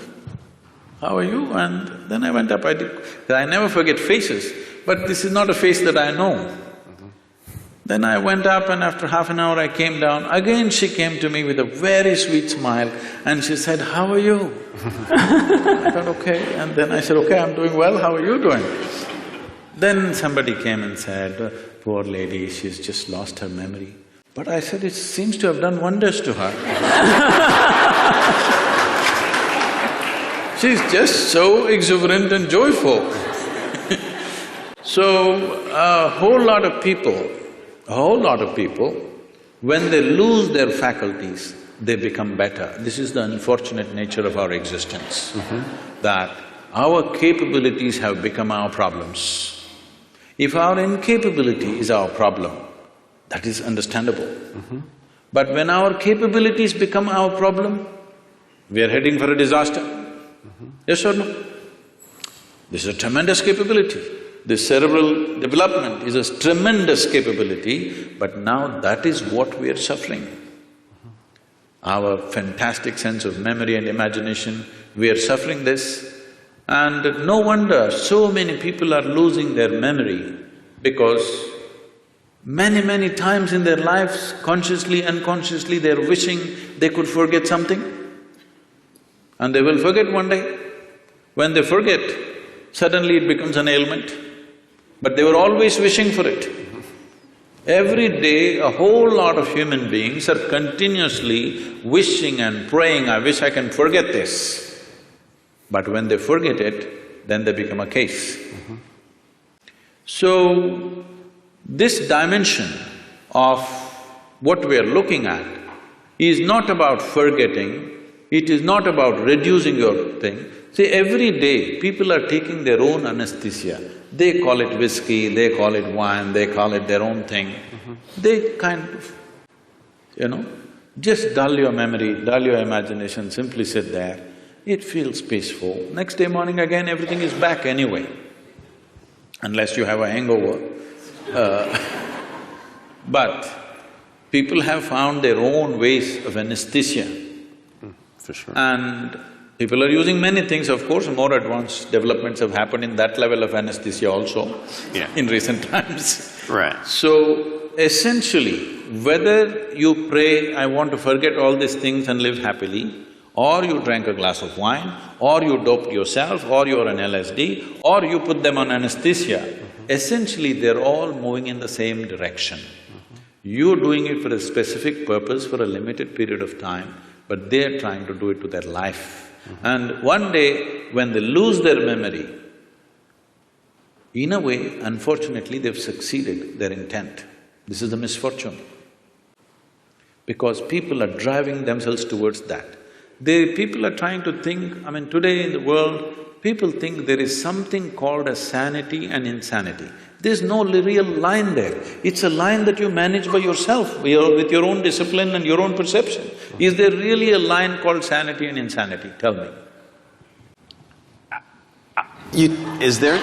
How are you?" And then I went up, I never forget faces, but this is not a face that I know. Then I went up and after half an hour I came down, again she came to me with a very sweet smile and she said, "How are you?" I thought, okay, and then I said, "Okay, I'm doing well, how are you doing?" Then somebody came and said, poor lady, she's just lost her memory. But I said, it seems to have done wonders to her. She's just so exuberant and joyful. So, a whole lot of people, when they lose their faculties, they become better. This is the unfortunate nature of our existence, that our capabilities have become our problems. If our incapability is our problem, that is understandable. But when our capabilities become our problem, we are heading for a disaster. Yes or no? This is a tremendous capability. This cerebral development is a tremendous capability, but now that is what we are suffering. Our fantastic sense of memory and imagination, we are suffering this. And no wonder so many people are losing their memory, because many times in their lives, consciously, unconsciously, they're wishing they could forget something. And they will forget one day. When they forget, suddenly it becomes an ailment. But they were always wishing for it. Every day, a whole lot of human beings are continuously wishing and praying, I wish I can forget this. But when they forget it, then they become a case. So, this dimension of what we are looking at is not about forgetting, it is not about reducing your thing. See, every day people are taking their own anesthesia. They call it whiskey, they call it wine, they call it their own thing. They kind of, just dull your memory, dull your imagination, simply sit there. It feels peaceful. Next day morning again, everything is back anyway, unless you have a hangover. But people have found their own ways of anesthesia. For sure. And people are using many things, of course, more advanced developments have happened in that level of anesthesia also in recent times. Right. So, essentially, whether you pray, I want to forget all these things and live happily, or you drank a glass of wine, or you doped yourself, or you're on LSD, or you put them on anesthesia, essentially they're all moving in the same direction. You're doing it for a specific purpose for a limited period of time, but they're trying to do it to their life. And one day, when they lose their memory, in a way, unfortunately, they've succeeded their intent. This is the misfortune. Because people are driving themselves towards that. People are trying to think, today in the world, people think there is something called as sanity and insanity. There's no real line there. It's a line that you manage by yourself, with your own discipline and your own perception. Is there really a line called sanity and insanity? Tell me. Is there?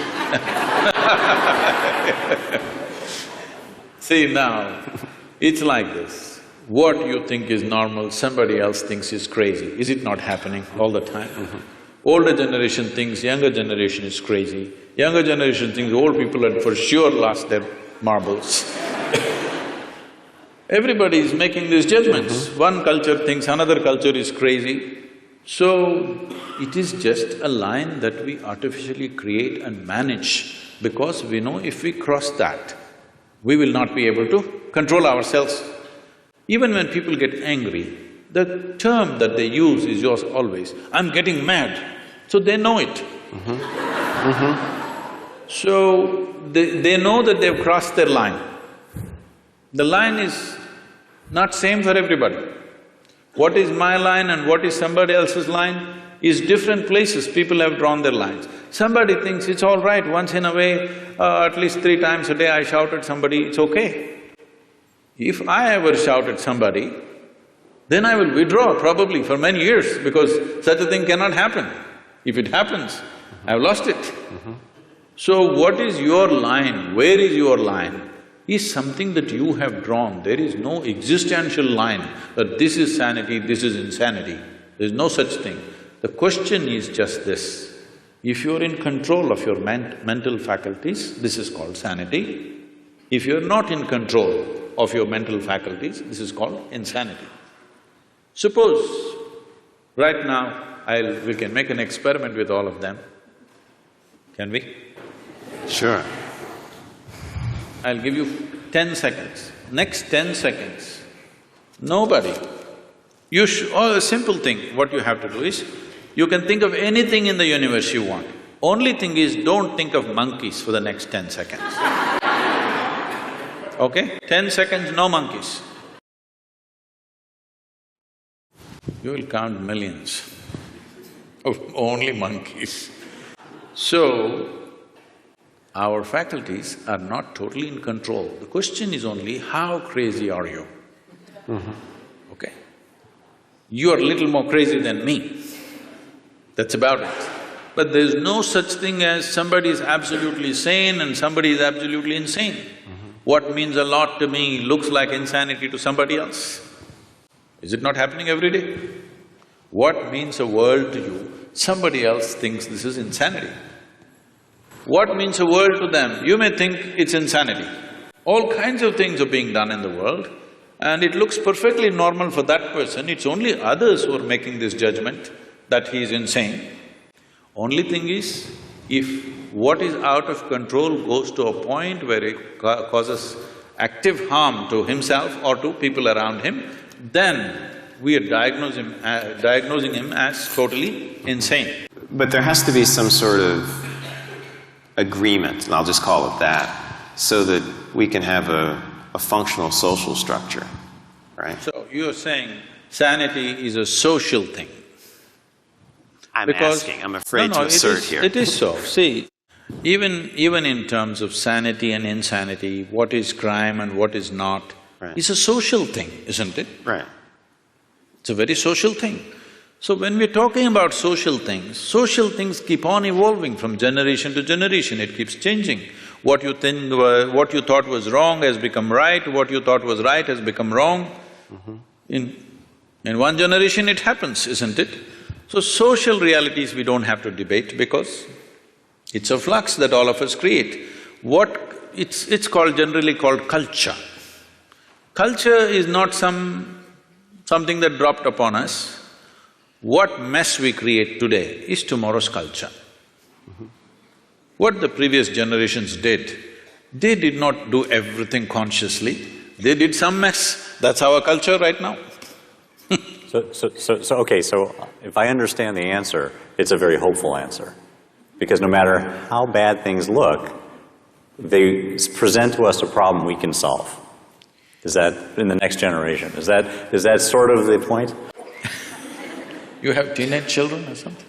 See now, it's like this. What you think is normal, somebody else thinks is crazy. Is it not happening all the time? Older generation thinks younger generation is crazy. Younger generation thinks old people had for sure lost their marbles. Everybody is making these judgments. One culture thinks another culture is crazy. So, it is just a line that we artificially create and manage, because we know if we cross that, we will not be able to control ourselves. Even when people get angry, the term that they use is yours always, I'm getting mad, so they know it. So, they know that they've crossed their line. The line is not same for everybody. What is my line and what is somebody else's line is different places people have drawn their lines. Somebody thinks it's all right, once in a way, at least 3 times a day I shout at somebody, it's okay. If I ever shout at somebody, then I will withdraw probably for many years, because such a thing cannot happen. If it happens, I've lost it. So what is your line, where is your line, is something that you have drawn. There is no existential line that this is sanity, this is insanity. There is no such thing. The question is just this: if you're in control of your mental faculties, this is called sanity. If you're not in control of your mental faculties, this is called insanity. Suppose, right now, we can make an experiment with all of them. Can we? Sure. I'll give you 10 seconds. Next 10 seconds, nobody… a simple thing, what you have to do is, you can think of anything in the universe you want. Only thing is, don't think of monkeys for the next 10 seconds. Okay? 10 seconds, no monkeys. You will count millions of only monkeys. So, our faculties are not totally in control. The question is only, how crazy are you? Okay? You are a little more crazy than me. That's about it. But there's no such thing as somebody is absolutely sane and somebody is absolutely insane. What means a lot to me looks like insanity to somebody else. Is it not happening every day? What means a world to you, somebody else thinks this is insanity. What means a world to them, you may think it's insanity. All kinds of things are being done in the world and it looks perfectly normal for that person, it's only others who are making this judgment that he is insane. Only thing is, if what is out of control goes to a point where it causes active harm to himself or to people around him, then we are diagnosing him as totally insane. But there has to be some sort of agreement, and I'll just call it that, so that we can have a functional social structure, right? So, you're saying sanity is a social thing? I'm asking, I'm afraid to assert here. It is so. See, even in terms of sanity and insanity, what is crime and what is not, is a social thing, isn't it? Right. It's a very social thing. So when we're talking about social things keep on evolving from generation to generation, it keeps changing. What you thought was wrong has become right, what you thought was right has become wrong. In one generation it happens, isn't it? So social realities we don't have to debate because it's a flux that all of us create. It's generally called culture. Culture is not something that dropped upon us. What mess we create today is tomorrow's culture. What the previous generations did, they did not do everything consciously, they did some mess. That's our culture right now. Okay, so if I understand the answer, it's a very hopeful answer. Because no matter how bad things look, they present to us a problem we can solve. Is that in the next generation? Is that sort of the point? You have teenage children or something?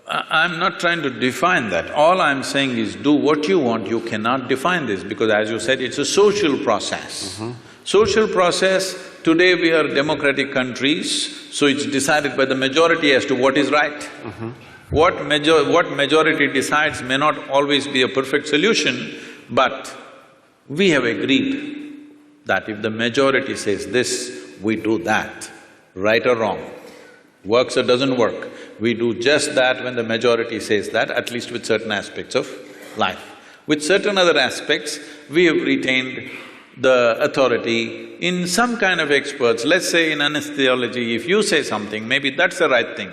I'm not trying to define that. All I'm saying is do what you want, you cannot define this because as you said, it's a social process. Social process, today we are democratic countries, so it's decided by the majority as to what is right. What majority decides may not always be a perfect solution, but we have agreed that if the majority says this, we do that, right or wrong. Works or doesn't work, we do just that when the majority says that, at least with certain aspects of life. With certain other aspects, we have retained the authority in some kind of experts. Let's say in anesthesiology, if you say something, maybe that's the right thing.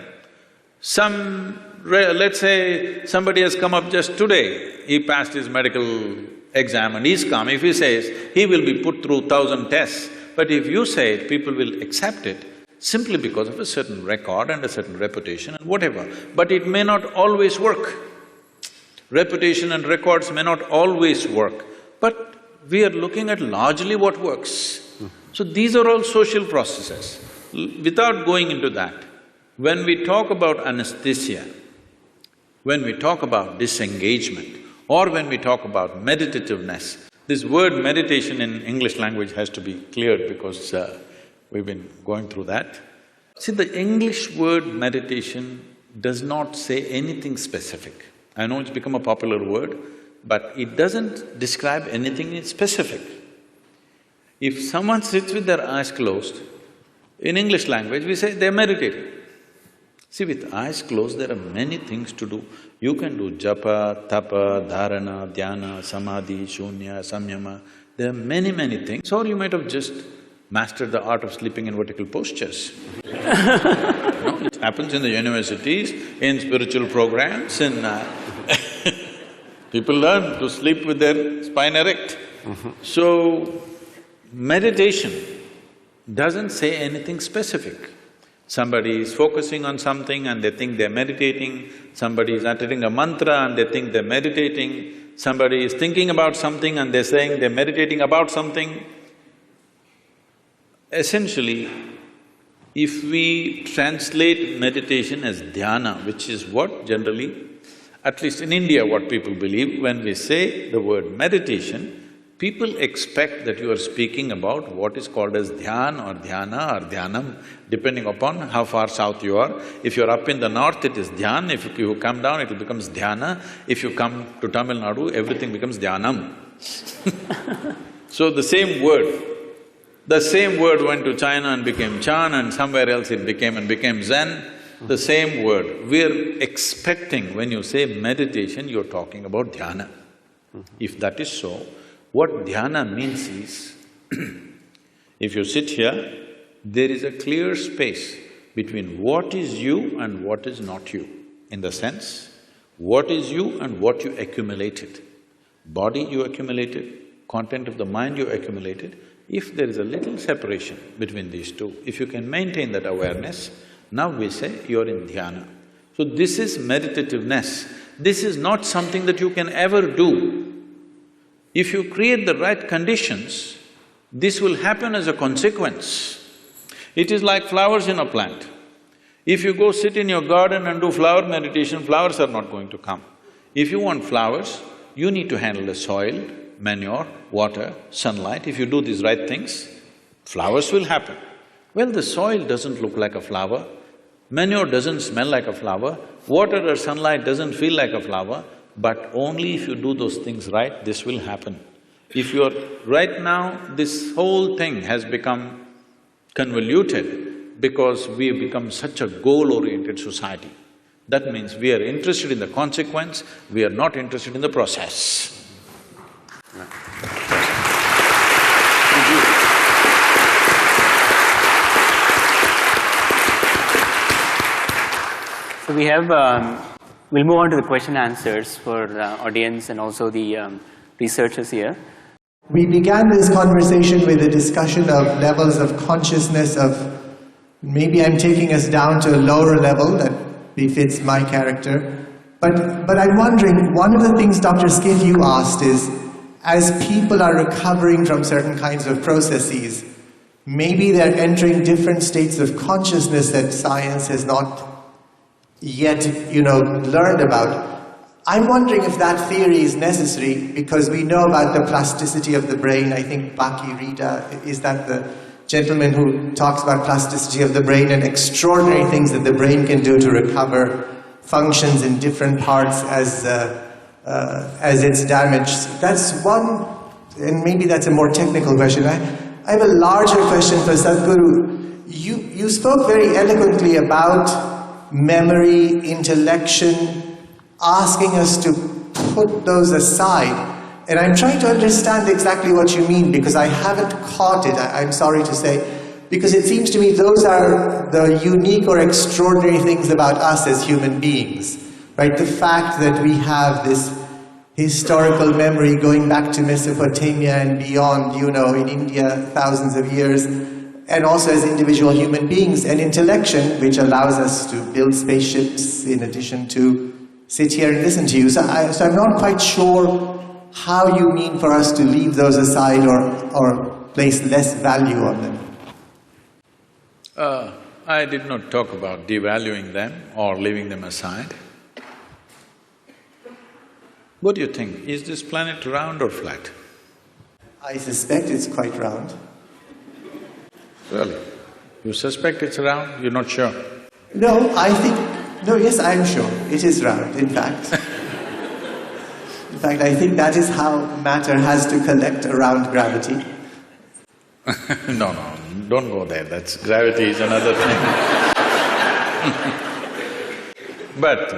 Let's say somebody has come up just today, he passed his medical exam and he's come, if he says, he will be put through 1,000 tests, but if you say it, people will accept it simply because of a certain record and a certain reputation and whatever, but it may not always work. Reputation and records may not always work, but we are looking at largely what works. So these are all social processes. Without going into that, when we talk about anesthesia, when we talk about disengagement, or when we talk about meditativeness, this word meditation in English language has to be cleared because we've been going through that. See, the English word meditation does not say anything specific. I know it's become a popular word, but it doesn't describe anything specific. If someone sits with their eyes closed, in English language we say they're meditating. See, with eyes closed, there are many things to do. You can do japa, tapa, dharana, dhyana, samadhi, shunya, samyama. There are many things. Or you might have just mastered the art of sleeping in vertical postures. No, it's happens in the universities, in spiritual programs, in people learn to sleep with their spine erect. So, meditation doesn't say anything specific. Somebody is focusing on something and they think they're meditating, somebody is uttering a mantra and they think they're meditating, somebody is thinking about something and they're saying they're meditating about something. Essentially, if we translate meditation as dhyana, which is what generally, at least in India, what people believe, when we say the word meditation, people expect that you are speaking about what is called as dhyan or dhyana or dhyanam, depending upon how far south you are. If you're up in the north, it is dhyan. If you come down, it becomes dhyana. If you come to Tamil Nadu, everything becomes dhyanam. So the same word went to China and became Chan, and somewhere else it became Zen. The same word. We're expecting when you say meditation, you're talking about dhyana. If that is so, what dhyana means is, if you sit here, there is a clear space between what is you and what is not you. In the sense, what is you and what you accumulated. Body you accumulated, content of the mind you accumulated. If there is a little separation between these two, if you can maintain that awareness, now we say you're in dhyana. So this is meditativeness. This is not something that you can ever do. If you create the right conditions, this will happen as a consequence. It is like flowers in a plant. If you go sit in your garden and do flower meditation, flowers are not going to come. If you want flowers, you need to handle the soil, manure, water, sunlight. If you do these right things, flowers will happen. Well, the soil doesn't look like a flower, manure doesn't smell like a flower, water or sunlight doesn't feel like a flower, but only if you do those things right, this will happen. If you're… right now, this whole thing has become convoluted because we have become such a goal-oriented society. That means we are interested in the consequence, we are not interested in the process. So we have… we'll move on to the question answers for the audience and also the researchers here. We began this conversation with a discussion of levels of consciousness of… maybe I'm taking us down to a lower level that befits my character. But I'm wondering, one of the things Dr. Skiff you asked is, as people are recovering from certain kinds of processes, maybe they're entering different states of consciousness that science has not yet, learned about. I'm wondering if that theory is necessary because we know about the plasticity of the brain. I think Baki Rita, is that the gentleman who talks about plasticity of the brain and extraordinary things that the brain can do to recover functions in different parts as it's damaged. That's one, and maybe that's a more technical question. I have a larger question for Sadhguru. You spoke very eloquently about memory, intellection, asking us to put those aside. And I'm trying to understand exactly what you mean because I haven't caught it, I'm sorry to say, because it seems to me those are the unique or extraordinary things about us as human beings, right? The fact that we have this historical memory going back to Mesopotamia and beyond, in India, thousands of years, and also as individual human beings, and intellection, which allows us to build spaceships in addition to sit here and listen to you. So I'm not quite sure how you mean for us to leave those aside or place less value on them. I did not talk about devaluing them or leaving them aside. What do you think? Is this planet round or flat? I suspect it's quite round. Really? You suspect it's round? You're not sure? No, yes, I'm sure. It is round, in fact. In fact, I think that is how matter has to collect around gravity. No, don't go there. Gravity is another thing. But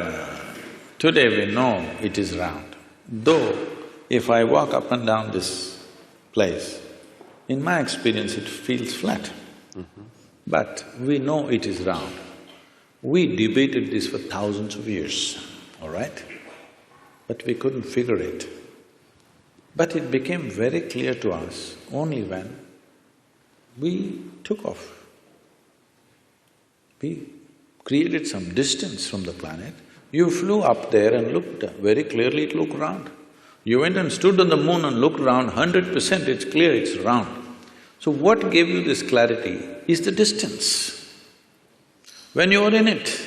today we know it is round. Though, if I walk up and down this place, in my experience it feels flat. But we know it is round. We debated this for thousands of years, all right? But we couldn't figure it. But it became very clear to us only when we took off. We created some distance from the planet. You flew up there and looked very clearly, it looked round. You went and stood on the moon and looked around, 100% it's clear it's round. So what gave you this clarity is the distance. When you were in it,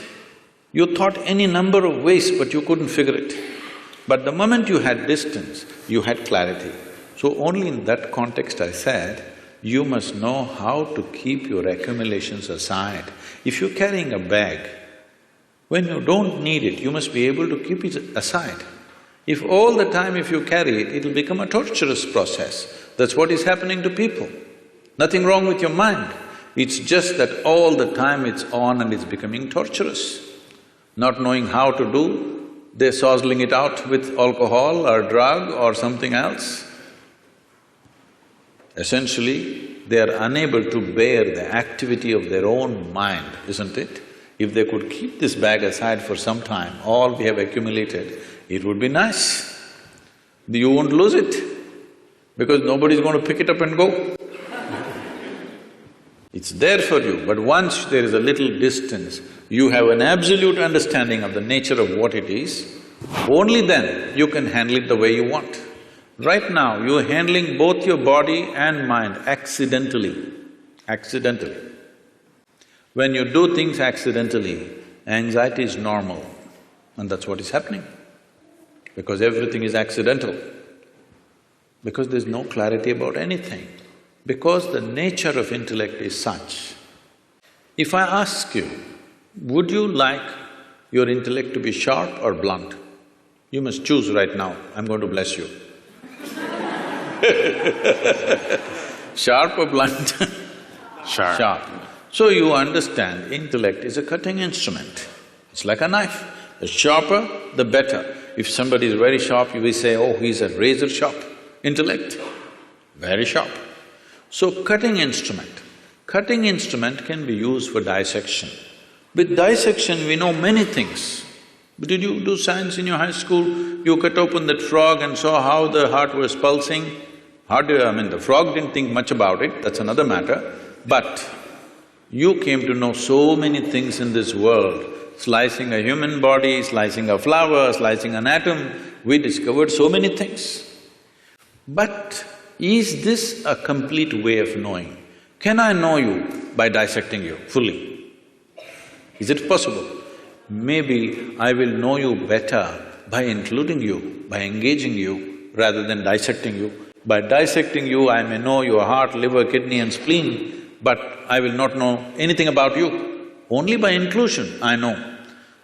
you thought any number of ways but you couldn't figure it. But the moment you had distance, you had clarity. So only in that context I said, you must know how to keep your accumulations aside. If you're carrying a bag, when you don't need it, you must be able to keep it aside. If all the time if you carry it, it'll become a torturous process. That's what is happening to people. Nothing wrong with your mind. It's just that all the time it's on and it's becoming torturous. Not knowing how to do, they're sozzling it out with alcohol or drug or something else. Essentially, they are unable to bear the activity of their own mind, isn't it? If they could keep this bag aside for some time, all we have accumulated, it would be nice. You won't lose it, because nobody's going to pick it up and go. It's there for you, but once there is a little distance, you have an absolute understanding of the nature of what it is, only then you can handle it the way you want. Right now, you're handling both your body and mind accidentally, accidentally. When you do things accidentally, anxiety is normal, and that's what is happening. Because everything is accidental. Because there's no clarity about anything. Because the nature of intellect is such. If I ask you, would you like your intellect to be sharp or blunt? You must choose right now, I'm going to bless you. Sharp or blunt? Sharp. Sharp. So you understand, intellect is a cutting instrument. It's like a knife. The sharper, the better. If somebody is very sharp, you will say, oh, he's a razor sharp. Intellect, very sharp. So cutting instrument. Cutting instrument can be used for dissection. With dissection, we know many things. Did you do science in your high school? You cut open that frog and saw how the heart was pulsing. The frog didn't think much about it, that's another matter. But you came to know so many things in this world. Slicing a human body, slicing a flower, slicing an atom, we discovered so many things. But is this a complete way of knowing? Can I know you by dissecting you fully? Is it possible? Maybe I will know you better by including you, by engaging you, rather than dissecting you. By dissecting you, I may know your heart, liver, kidney and spleen, but I will not know anything about you. Only by inclusion I know.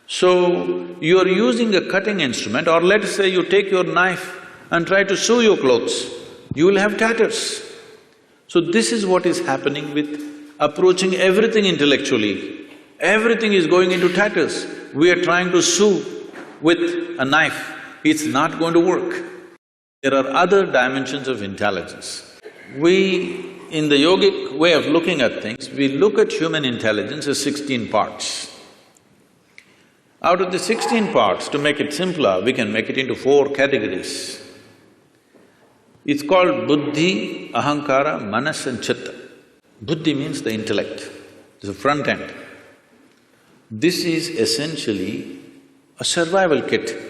So, you are using a cutting instrument, or let's say you take your knife and try to sew your clothes, you will have tatters. So this is what is happening with approaching everything intellectually. Everything is going into tatters. We are trying to sew with a knife, it's not going to work. There are other dimensions of intelligence. We, in the yogic way of looking at things, we look at human intelligence as 16 parts. Out of the 16 parts, to make it simpler, we can make it into 4 categories. It's called buddhi, ahankara, manas and chitta. Buddhi means the intellect, it's the front end. This is essentially a survival kit.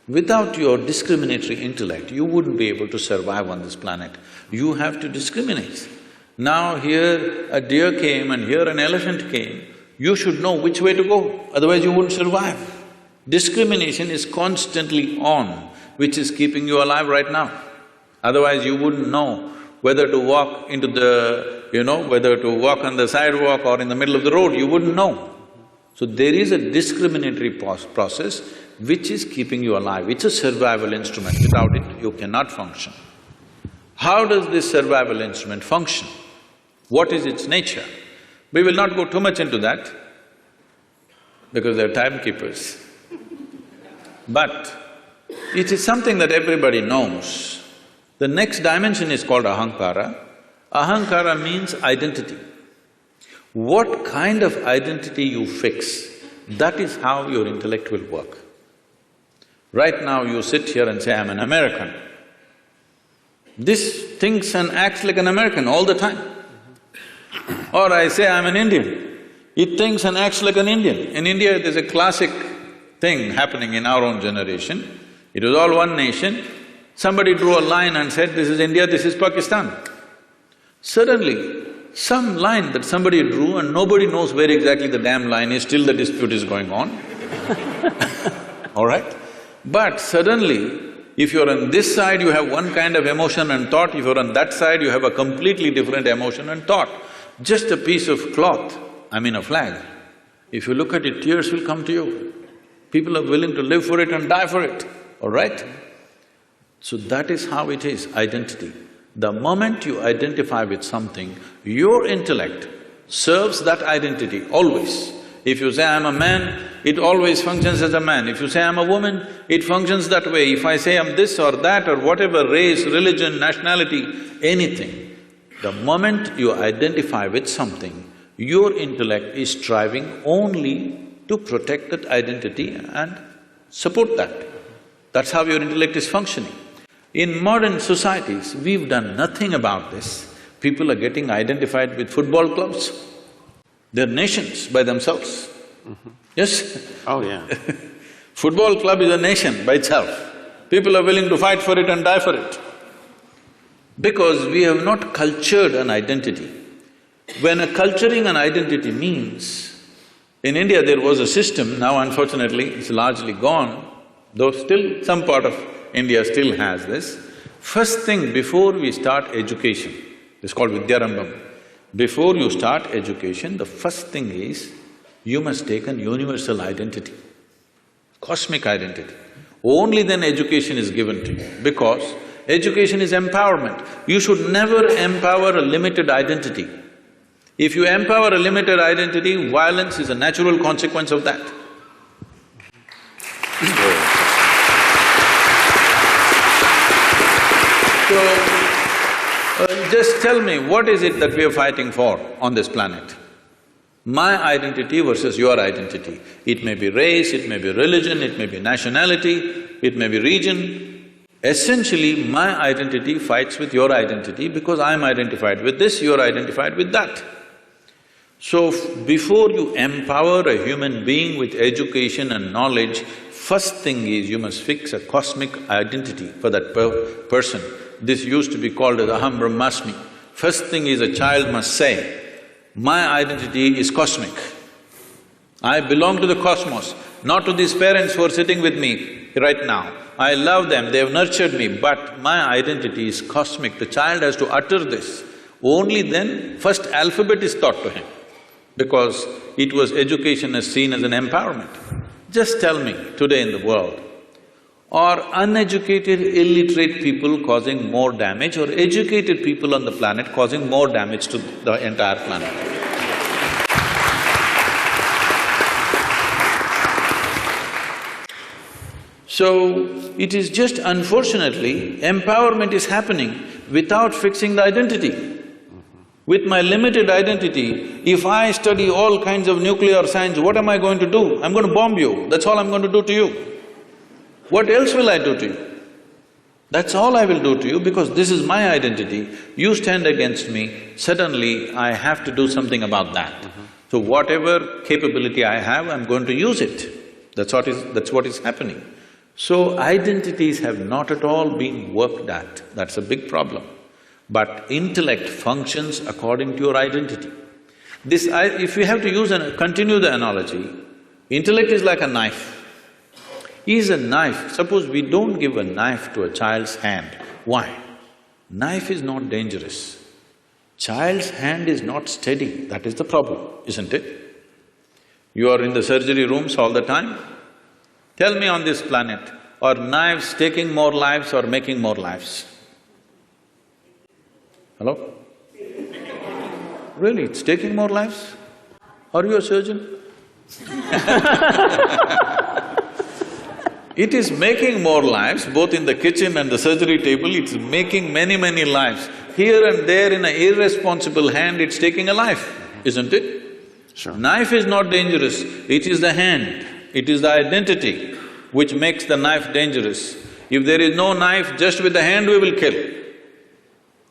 Without your discriminatory intellect, you wouldn't be able to survive on this planet. You have to discriminate. Now here a deer came and here an elephant came, you should know which way to go, otherwise you wouldn't survive. Discrimination is constantly on, which is keeping you alive right now. Otherwise you wouldn't know whether to walk into the… whether to walk on the sidewalk or in the middle of the road, you wouldn't know. So there is a discriminatory process which is keeping you alive. It's a survival instrument. Without it, you cannot function. How does this survival instrument function? What is its nature? We will not go too much into that because they're timekeepers. But it is something that everybody knows. The next dimension is called ahankara. Ahankara means identity. What kind of identity you fix That is how your intellect will work. Right now you sit here and say, I'm an American. This thinks and acts like an American all the time. Or I say, I'm an Indian. It thinks and acts like an Indian. In India, there's a classic thing happening in our own generation. It was all one nation. Somebody drew a line and said, this is India, this is Pakistan. Suddenly, some line that somebody drew and nobody knows where exactly the damn line is, still the dispute is going on. All right? But suddenly, if you're on this side, you have one kind of emotion and thought, if you're on that side, you have a completely different emotion and thought. Just a piece of cloth, I mean a flag, if you look at it, tears will come to you. People are willing to live for it and die for it, all right? So that is how it is, identity. The moment you identify with something, your intellect serves that identity always. If you say, I'm a man, it always functions as a man. If you say, I'm a woman, it functions that way. If I say I'm this or that or whatever, race, religion, nationality, anything, the moment you identify with something, your intellect is striving only to protect that identity and support that. That's how your intellect is functioning. In modern societies, we've done nothing about this. People are getting identified with football clubs. They're nations by themselves. Yes? Oh, yeah. Football club is a nation by itself. People are willing to fight for it and die for it. Because we have not cultured an identity. When a culturing an identity means, in India there was a system, now unfortunately it's largely gone, though still some part of India still has this. First thing before we start education, it's called Vidyarambham. Before you start education, the first thing is, you must take an universal identity, cosmic identity. Only then education is given to you, because education is empowerment. You should never empower a limited identity. If you empower a limited identity, violence is a natural consequence of that. So, just tell me, what is it that we are fighting for on this planet? My identity versus your identity. It may be race, it may be religion, it may be nationality, it may be region. Essentially, my identity fights with your identity because I'm identified with this, you're identified with that. So, before you empower a human being with education and knowledge, first thing is you must fix a cosmic identity for that person. This used to be called as Aham Brahmasmi. First thing is a child must say, my identity is cosmic. I belong to the cosmos, not to these parents who are sitting with me right now. I love them, they have nurtured me, but my identity is cosmic. The child has to utter this. Only then, first alphabet is taught to him, because it was education as seen as an empowerment. Just tell me, today in the world, are uneducated, illiterate people causing more damage or educated people on the planet causing more damage to the entire planet? So, it is just unfortunately, empowerment is happening without fixing the identity. With my limited identity, if I study all kinds of nuclear science, what am I going to do? I'm going to bomb you, that's all I'm going to do to you. What else will I do to you? That's all I will do to you because this is my identity. You stand against me, suddenly I have to do something about that. So whatever capability I have, I'm going to use it. That's what is happening. So identities have not at all been worked at, that's a big problem. But intellect functions according to your identity. If you have to continue the analogy, intellect is like a knife. Is a knife, suppose we don't give a knife to a child's hand. Why? Knife is not dangerous. Child's hand is not steady, that is the problem, isn't it? You are in the surgery rooms all the time. Tell me on this planet, are knives taking more lives or making more lives? Hello? Really, it's taking more lives? Are you a surgeon? It is making more lives, both in the kitchen and the surgery table, it's making many lives. Here and there in an irresponsible hand, it's taking a life, isn't it? Sure. Knife is not dangerous, it is the hand, it is the identity which makes the knife dangerous. If there is no knife, just with the hand we will kill.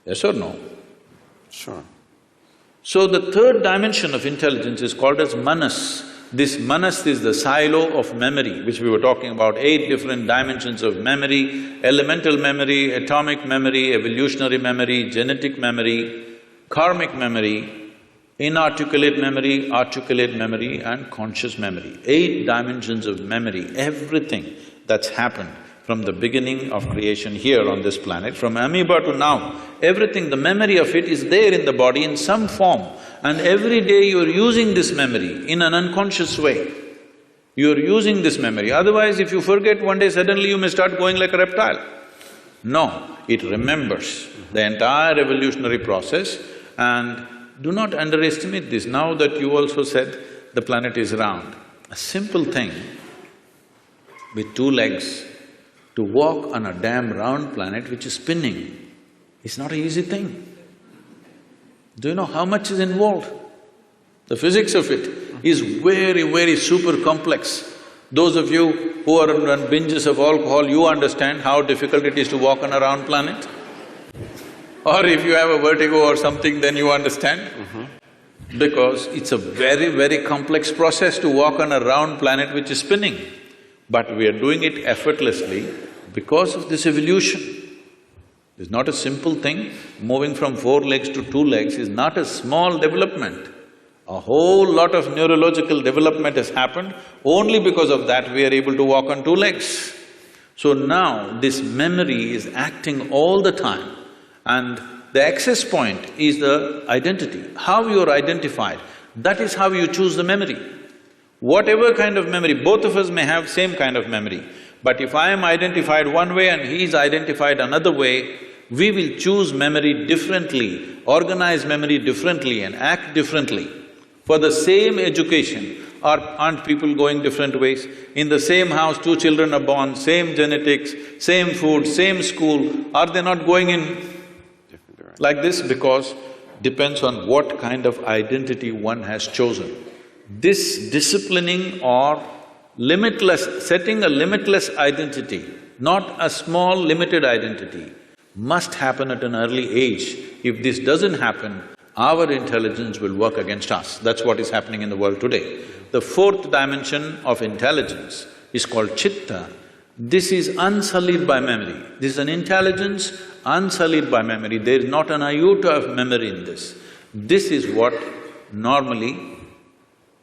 Yes or no? Sure. So the third dimension of intelligence is called as manas. This manas is the silo of memory, which we were talking about, 8 different dimensions of memory: elemental memory, atomic memory, evolutionary memory, genetic memory, karmic memory, inarticulate memory, articulate memory and conscious memory. 8 dimensions of memory, everything that's happened from the beginning of creation here on this planet, from amoeba to now, everything, the memory of it is there in the body in some form. And every day you're using this memory in an unconscious way. You're using this memory, otherwise if you forget one day, suddenly you may start going like a reptile. No, it remembers the entire evolutionary process. And do not underestimate this. Now that you also said the planet is round, a simple thing with 2 legs, to walk on a damn round planet which is spinning is not an easy thing. Do you know how much is involved? The physics of it is very, very super complex. Those of you who are on binges of alcohol, you understand how difficult it is to walk on a round planet. Or if you have a vertigo or something, then you understand. Because it's a very, very complex process to walk on a round planet which is spinning. But we are doing it effortlessly because of this evolution. It's not a simple thing. Moving from 4 legs to 2 legs is not a small development. A whole lot of neurological development has happened. Only because of that we are able to walk on 2 legs. So now this memory is acting all the time, and the access point is the identity. How you are identified, that is how you choose the memory. Whatever kind of memory, both of us may have same kind of memory, but if I am identified one way and he is identified another way, we will choose memory differently, organize memory differently and act differently. For the same education, aren't people going different ways? In the same house, 2 children are born, same genetics, same food, same school, are they not going in like this? Because depends on what kind of identity one has chosen. This disciplining or limitless… setting a limitless identity, not a small limited identity, must happen at an early age. If this doesn't happen, our intelligence will work against us. That's what is happening in the world today. The 4th dimension of intelligence is called chitta. This is unsullied by memory. This is an intelligence unsullied by memory. There is not an iota of memory in this. This is what normally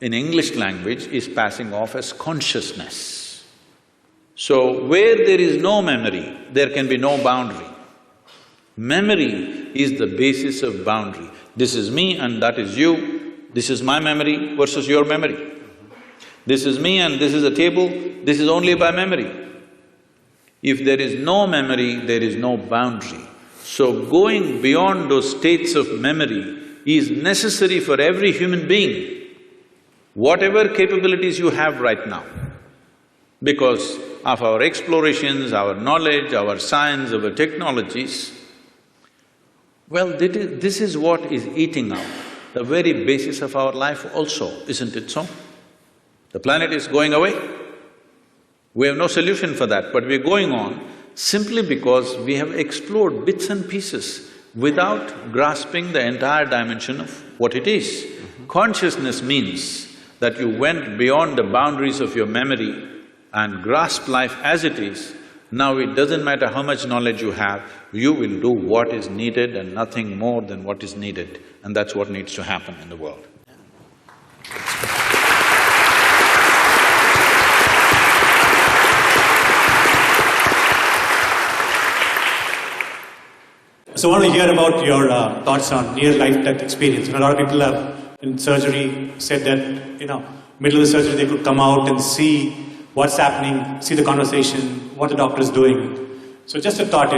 in English language is passing off as consciousness. So, where there is no memory, there can be no boundary. Memory is the basis of boundary. This is me and that is you, this is my memory versus your memory. This is me and this is a table, this is only by memory. If there is no memory, there is no boundary. So going beyond those states of memory is necessary for every human being, whatever capabilities you have right now. Because of our explorations, our knowledge, our science, our technologies, well, this is what is eating up the very basis of our life also, isn't it so? The planet is going away. We have no solution for that, but we're going on simply because we have explored bits and pieces without grasping the entire dimension of what it is. Consciousness means that you went beyond the boundaries of your memory and grasped life as it is. Now it doesn't matter how much knowledge you have, you will do what is needed and nothing more than what is needed, and that's what needs to happen in the world. So I want to hear about your thoughts on near-life-death experience. A lot of people have, in surgery, said that, middle of the surgery they could come out and see what's happening, see the conversation, what the doctor is doing. So just a thought,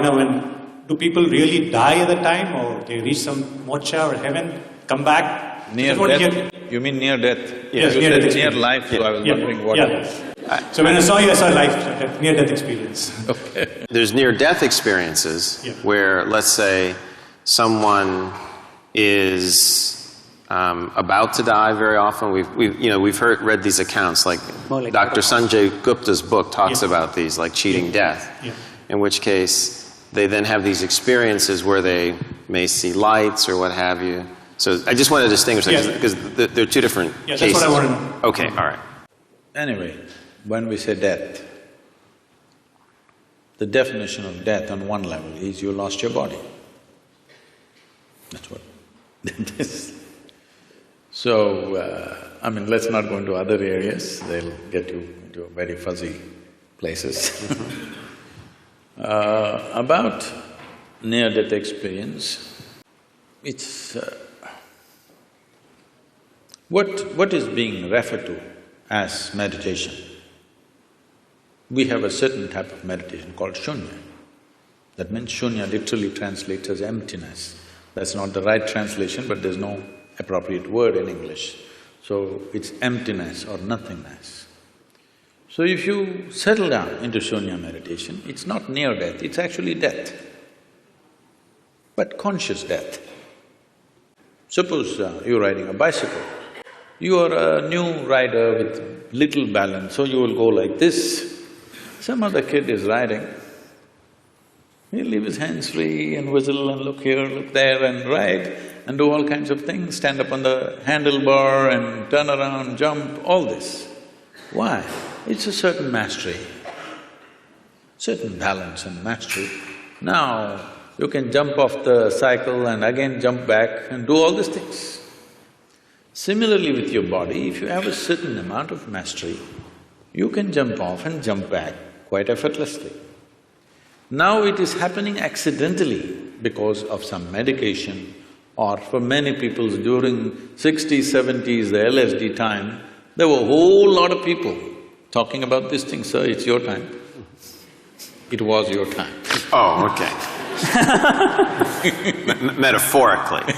do people really die at the time, or they reach some moksha or heaven, come back? Near death? You mean near death? Yes, you near said death. near life, so I was wondering what… So when I saw you, I saw near-death experience. Okay. There's near-death experiences where, let's say, someone is about to die very often. We've read these accounts, like More like Dr. Sanjay Gupta's book talks Yeah. about these, like cheating death, Yeah. in which case they then have these experiences where they may see lights or what have you. So I just want to distinguish that, Yes. because they're two different Yeah, cases. that's what I want to know. Okay, all right. Anyway, when we say death, the definition of death on one level is you lost your body. That's what death is. So, I mean, let's not go into other areas, they'll get you into very fuzzy places. About near-death experience, it's… what is being referred to as meditation? We have a certain type of meditation called shunya. That means shunya literally translates as emptiness. That's not the right translation, but there's no appropriate word in English. So it's emptiness or nothingness. So if you settle down into shunya meditation, it's not near death, it's actually death, but conscious death. Suppose you're riding a bicycle, you are a new rider with little balance, so you will go like this. Some other kid is riding, he'll leave his hands free and whistle and look here, look there and ride and do all kinds of things, stand up on the handlebar and turn around, jump, all this. Why? It's a certain mastery, certain balance and mastery. Now, you can jump off the cycle and again jump back and do all these things. Similarly with your body, if you have a certain amount of mastery, you can jump off and jump back quite effortlessly. Now it is happening accidentally because of some medication, or for many people during 60s, 70s, the LSD time, there were a whole lot of people talking about this thing, sir, it's your time. It was your time. Oh, okay. Metaphorically.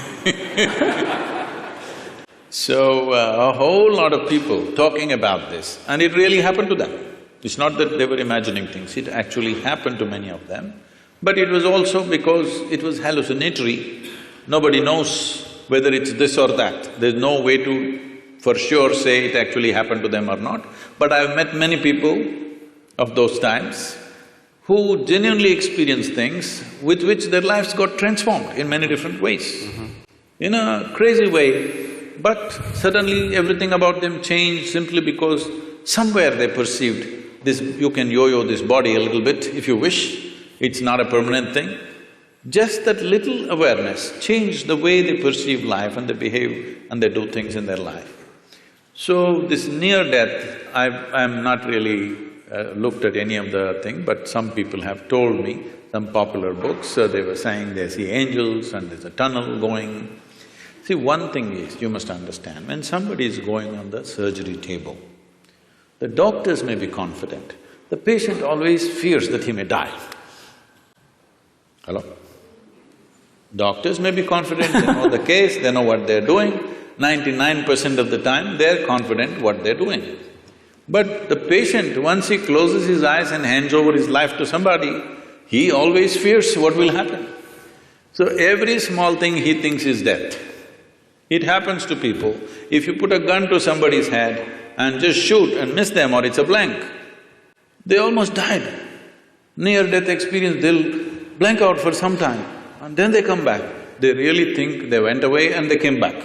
So, a whole lot of people talking about this, and it really happened to them. It's not that they were imagining things, it actually happened to many of them. But it was also because it was hallucinatory. Nobody knows whether it's this or that. There's no way to for sure say it actually happened to them or not. But I've met many people of those times who genuinely experienced things with which their lives got transformed in many different ways. In a crazy way, but suddenly everything about them changed simply because somewhere they perceived this… you can yo-yo this body a little bit if you wish, it's not a permanent thing. Just that little awareness changed the way they perceive life and they behave and they do things in their life. So this near-death, I'm not really looked at any of the thing, but some people have told me, some popular books, they were saying they see angels and there's a tunnel going. See, one thing is, you must understand, when somebody is going on the surgery table, the doctors may be confident, the patient always fears that he may die. Hello? Doctors may be confident, they know the case, they know what they're doing. 99% of the time, they're confident what they're doing. But the patient, once he closes his eyes and hands over his life to somebody, he always fears what will happen. So every small thing he thinks is death. It happens to people. If you put a gun to somebody's head and just shoot and miss them or it's a blank, they almost died. Near-death experience, they'll blank out for some time and then they come back. They really think they went away and they came back.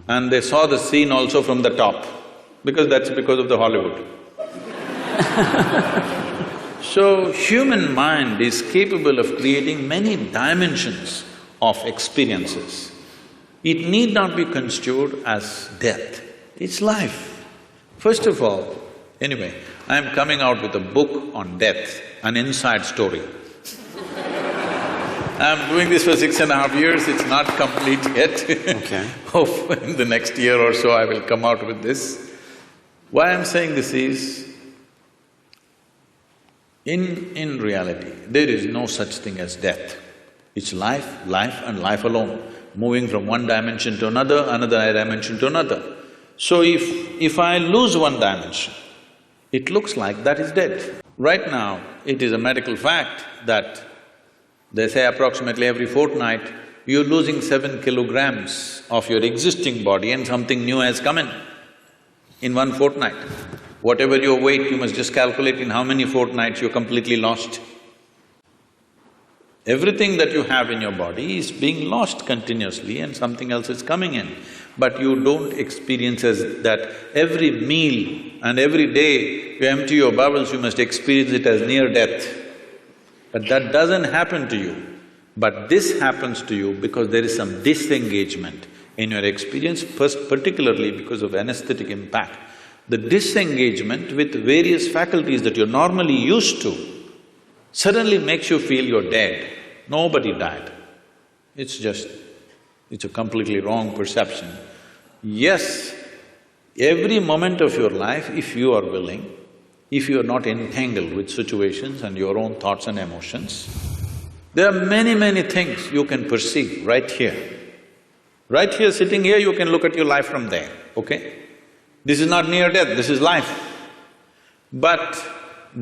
And they saw the scene also from the top, because that's because of the Hollywood. So, human mind is capable of creating many dimensions of experiences. It need not be construed as death, it's life. First of all, anyway, I'm coming out with a book on death, an inside story. I'm doing this for 6.5 years, it's not complete yet. Okay. Hope in the next year or so I will come out with this. Why I'm saying this is, in reality, there is no such thing as death. It's life, life and life alone, moving from one dimension to another, another dimension to another. So if I lose one dimension, it looks like that is dead. Right now, it is a medical fact that they say approximately every fortnight, you're losing 7 kilograms of your existing body and something new has come in 1 fortnight. Whatever your weight, you must just calculate in how many fortnights you're completely lost. Everything that you have in your body is being lost continuously and something else is coming in. But you don't experience as that every meal and every day you empty your bowels, you must experience it as near death. But that doesn't happen to you. But this happens to you because there is some disengagement in your experience, first particularly because of anesthetic impact. The disengagement with various faculties that you're normally used to suddenly makes you feel you're dead. Nobody died. It's a completely wrong perception. Yes, every moment of your life, if you are willing, if you are not entangled with situations and your own thoughts and emotions, there are many things you can perceive right here. Right here, sitting here, you can look at your life from there, okay? This is not near death, this is life. But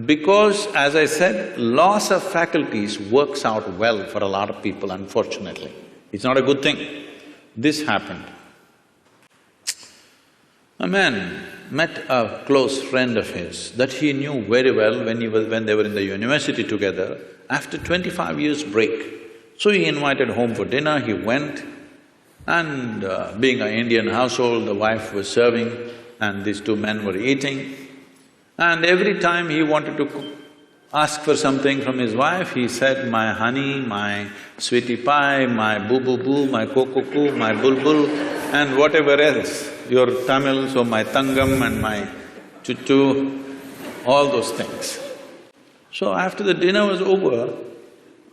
because, as I said, loss of faculties works out well for a lot of people, unfortunately. It's not a good thing. This happened. A man met a close friend of his that he knew very well when they were in the university together, after 25 years break. So he invited home for dinner, he went, and being an Indian household, the wife was serving and these two men were eating. And every time he wanted to ask for something from his wife, he said, my honey, my sweetie pie, my boo-boo-boo, my koko-koo, my bulbul, and whatever else, your Tamil, so my tangam and my chuchu, all those things. So after the dinner was over,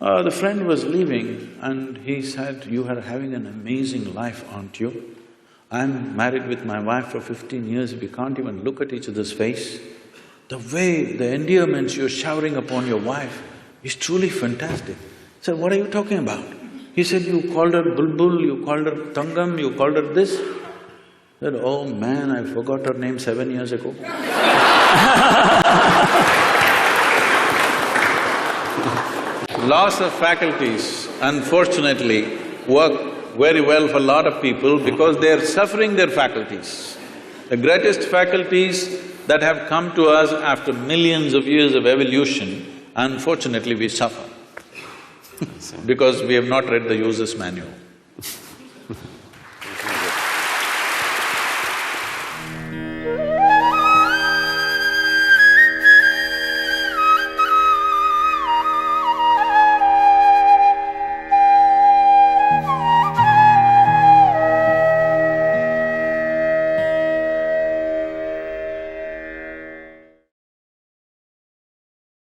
the friend was leaving and he said, you are having an amazing life, aren't you? I'm married with my wife for 15 years, we can't even look at each other's face. The way, the endearments you're showering upon your wife is truly fantastic. I said, what are you talking about? He said, you called her bulbul, you called her tangam, you called her this. I said, oh man, I forgot her name 7 years ago. Loss of faculties, unfortunately, work very well for a lot of people because they're suffering their faculties. The greatest faculties that have come to us after millions of years of evolution, unfortunately we suffer because we have not read the user's manual.